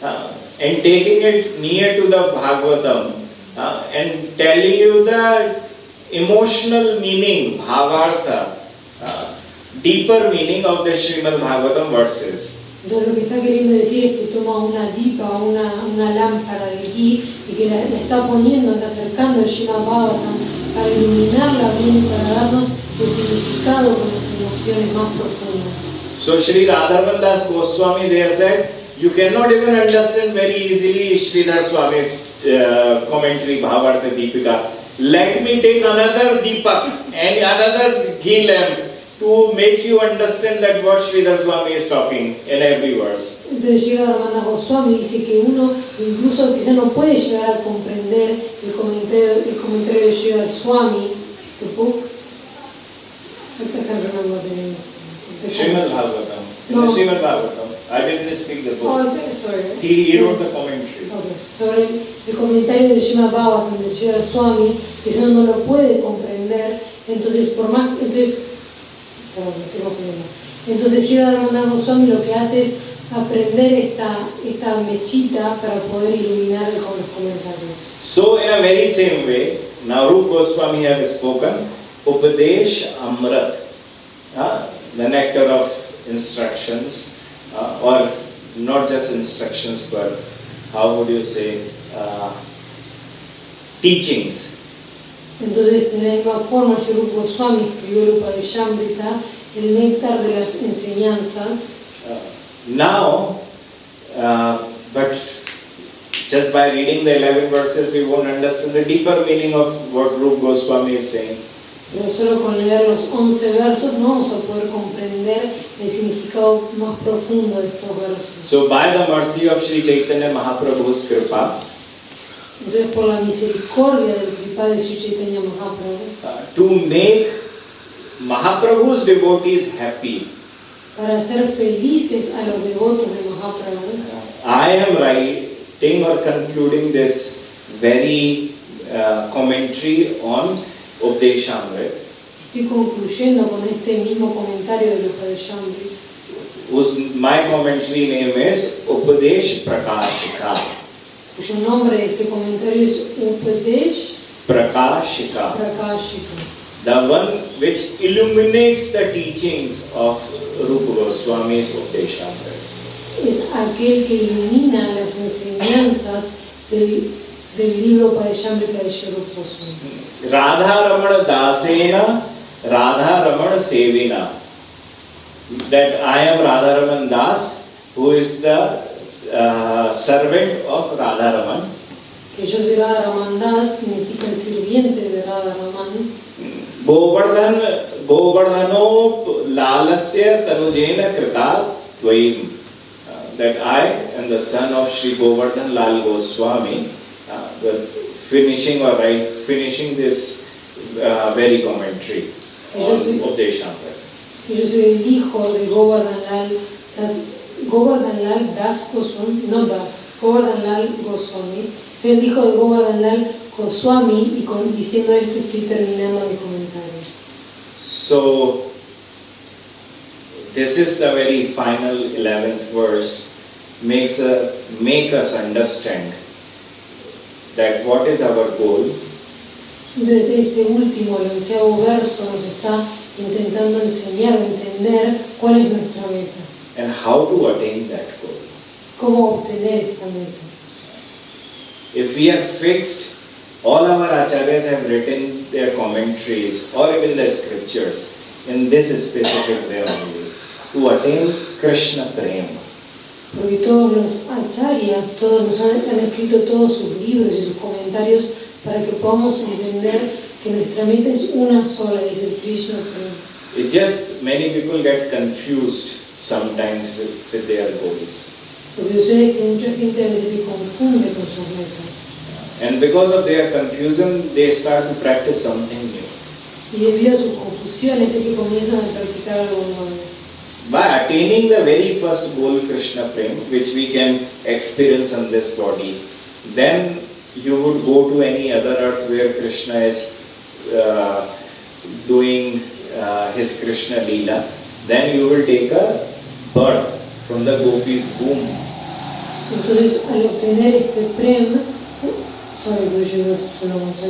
and taking it near to the Bhagavatam and telling you the emotional meaning, Bhavartha, deeper meaning of the Srimad Bhagavatam verses. Entonces lo que está queriendo decir es que toma una dipa, una lámpara de ghee y que la está poniendo, está acercando el Srimad Bhagavatam para iluminarla bien, para darnos el significado con las emociones más profundas. So Shri Radharaman Das Goswami there said, you cannot even understand very easily Sridhar Swami's commentary Bhavartha Deepika. Let me take another Deepak and another ghee lamp to make you understand that what Sridhar Swami is talking in every verse. Entonces Shri Radharaman Das Goswami dice que uno incluso quizá no puede llegar a comprender el comentario de Sridhar Swami, the book. I can't remember the name. Srimad Bhagavatam. No. Srimad Bhagavatam. I didn't speak the book. Oh, okay, sorry. He wrote the commentary. Okay. Sobre el comentario de Srimad Bhagavatam de Sridhar Swami, que si uno no lo puede comprender, entonces Entonces Shri Radharaman Das Goswami lo que hace es aprender esta mechita para poder iluminar con los comentarios. So in a very same way, now Rupa Goswami have spoken Upadeshambrit, the nectar of instructions, or not just instructions, but how would you say, teachings. Entonces, de la misma forma, Shri Rupa Goswami escribió el Upadeshambrit, el néctar de las enseñanzas. Now, but just by reading the 11 verses, we won't understand the deeper meaning of what Rupa Goswami is saying. Pero solo con leer los 11 versos no vamos a poder comprender el significado más profundo de estos versos. So, by the mercy of Sri Chaitanya Mahaprabhu's kripa, Entonces, por la misericordia del Kripa de Sri Chaitanya Mahaprabhu, to make Mahaprabhu's devotees happy, para hacer felices a los devotos de Mahaprabhu, I am writing or concluding this very commentary on Upadeshambrit, estoy concluyendo con este mismo comentario del Upadeshambrit, my commentary name is Upadesh Prakashika. cuyo nombre de este comentario es Upadesh Prakashika. Prakashika, The one which illuminates the teachings of Rupa Goswami's Upadeshambrit. es aquel que ilumina las enseñanzas del libro Upadeshambrita de Sri Rupa Goswami. Radha Ramana Dasena, Radha Ramana Sevina. That I am Radha Raman Das, who is the servant of Radha Raman. Que yo soy Radha Raman Das significa el sirviente de Radha Raman. Govardhano Lalasya Tanujena Kritat Tvaim. That I am the son of Sri Govardhan Lal Goswami, finishing this very commentary on Upadeshambrit. Que yo soy el hijo de Govardhan Lal Das Goswami, no Das, Govardhan Lal Goswami. Soy el hijo de Govardhan Lal Goswami y diciendo esto estoy terminando mi comentario. So, this is the very final 11th verse, make us understand that what is our goal. Entonces este último, el onceavo verso, nos está intentando enseñar o entender cuál es nuestra meta. And how to attain that goal. Cómo obtener esta meta. If we have fixed, all our acharyas have written their commentaries or even the scriptures in this specific way only, to attain Krishna Prema. Porque todos los acharyas, todos nos han escrito todos sus libros y sus comentarios para que podamos entender que nuestra meta es una sola, y es el Krishna Prema. It just, many people get confused sometimes with their goals. Lo que sucede es que mucha gente a veces se confunde con sus metas. And because of their confusion, they start to practice something new. Y debido a sus confusiones es que comienzan a practicar algo nuevo. By attaining the very first goal, Krishna Prem, which we can experience on this body, then you would go to any other earth where Krishna is doing his Krishna Leela, then you will take a birth from the gopis' womb. Entonces, al obtener este prem, sorry,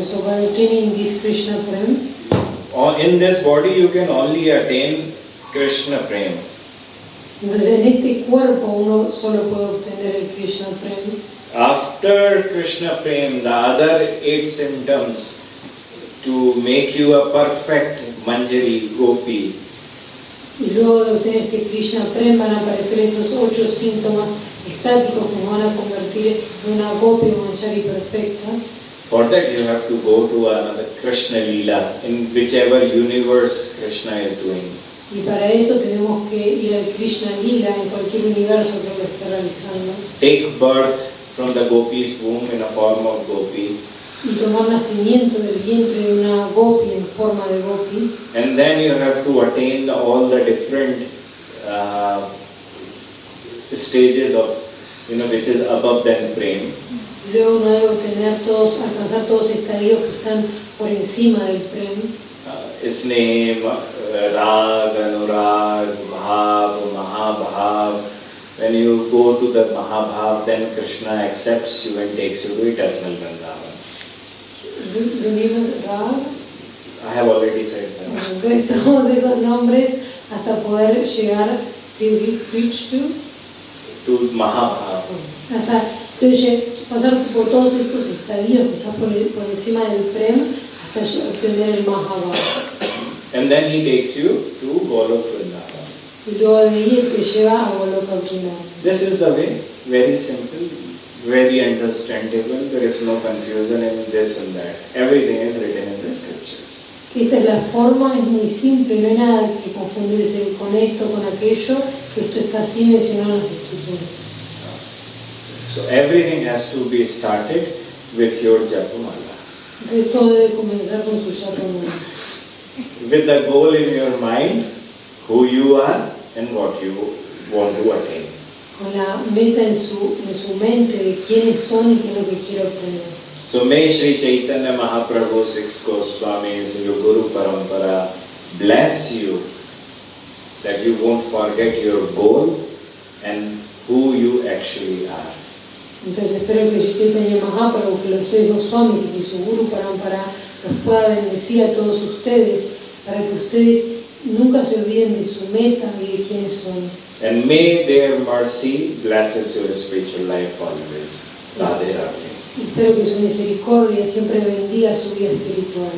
so by obtaining this Krishna prem, In this body you can only attain Krishna Prem. entonces en este cuerpo uno solo puede obtener el Krishna prem. After Krishna Prem, the other 8 symptoms to make you a perfect Manjari Gopi. Y luego de obtener este Krishna prem van a aparecer estos 8 síntomas estáticos que nos van a convertir en una gopi o manjari perfecta. For that you have to go to another Krishna Leela in whichever universe Krishna is doing. Y para eso tenemos que ir al Krishna Lila en cualquier universo que lo esté realizando. Take birth from the Gopi's womb in a form of Gopi. Y tomar nacimiento del vientre de una gopi en forma de gopi. And then you have to attain all the different stages of, which is above than Prem. Y luego uno debe alcanzar todos estadios que están por encima del prem. Sneh, Rag, Anurag, Bhav, Mahabhav. When you go to the Mahabhav, then Krishna accepts you and takes you to eternal Vrindavan. Venimos Rag. I have already said that. Entonces todos esos nombres hasta poder llegar till you reach To Mahabhav. hasta pasar por todos estos estadios que están por encima del prem hasta obtener el Mahabhav. And then he takes you to Golok Vrindavan. Y luego de ahí él te lleva a Goloka Vrindavan. This is the way, very simple, very understandable. There is no confusion in this and that. Everything is written in the scriptures. Que esta es la forma, es muy simple, no hay nada que confundirse con esto, con aquello, que esto está así mencionado en las escrituras. So everything has to be started with your japamala, Entonces todo debe comenzar con su yapamala. with the goal in your mind, who you are and what you want to attain. Con la meta en su mente de quiénes son y qué es lo que quiere obtener. So may Sri Chaitanya Mahaprabhu, 6 Goswamis, your Guru Parampara, bless you that you won't forget your goal and who you actually are. Entonces espero que Sri Chaitanya Mahaprabhu, que los 6 Goswamis y que su Guru Parampara los pueda bendecir a todos ustedes para que ustedes nunca se olviden de su meta y de quiénes son. And may their mercy blesses your spiritual life always. Radhe Radhe. Y espero que su misericordia siempre bendiga su vida espiritual.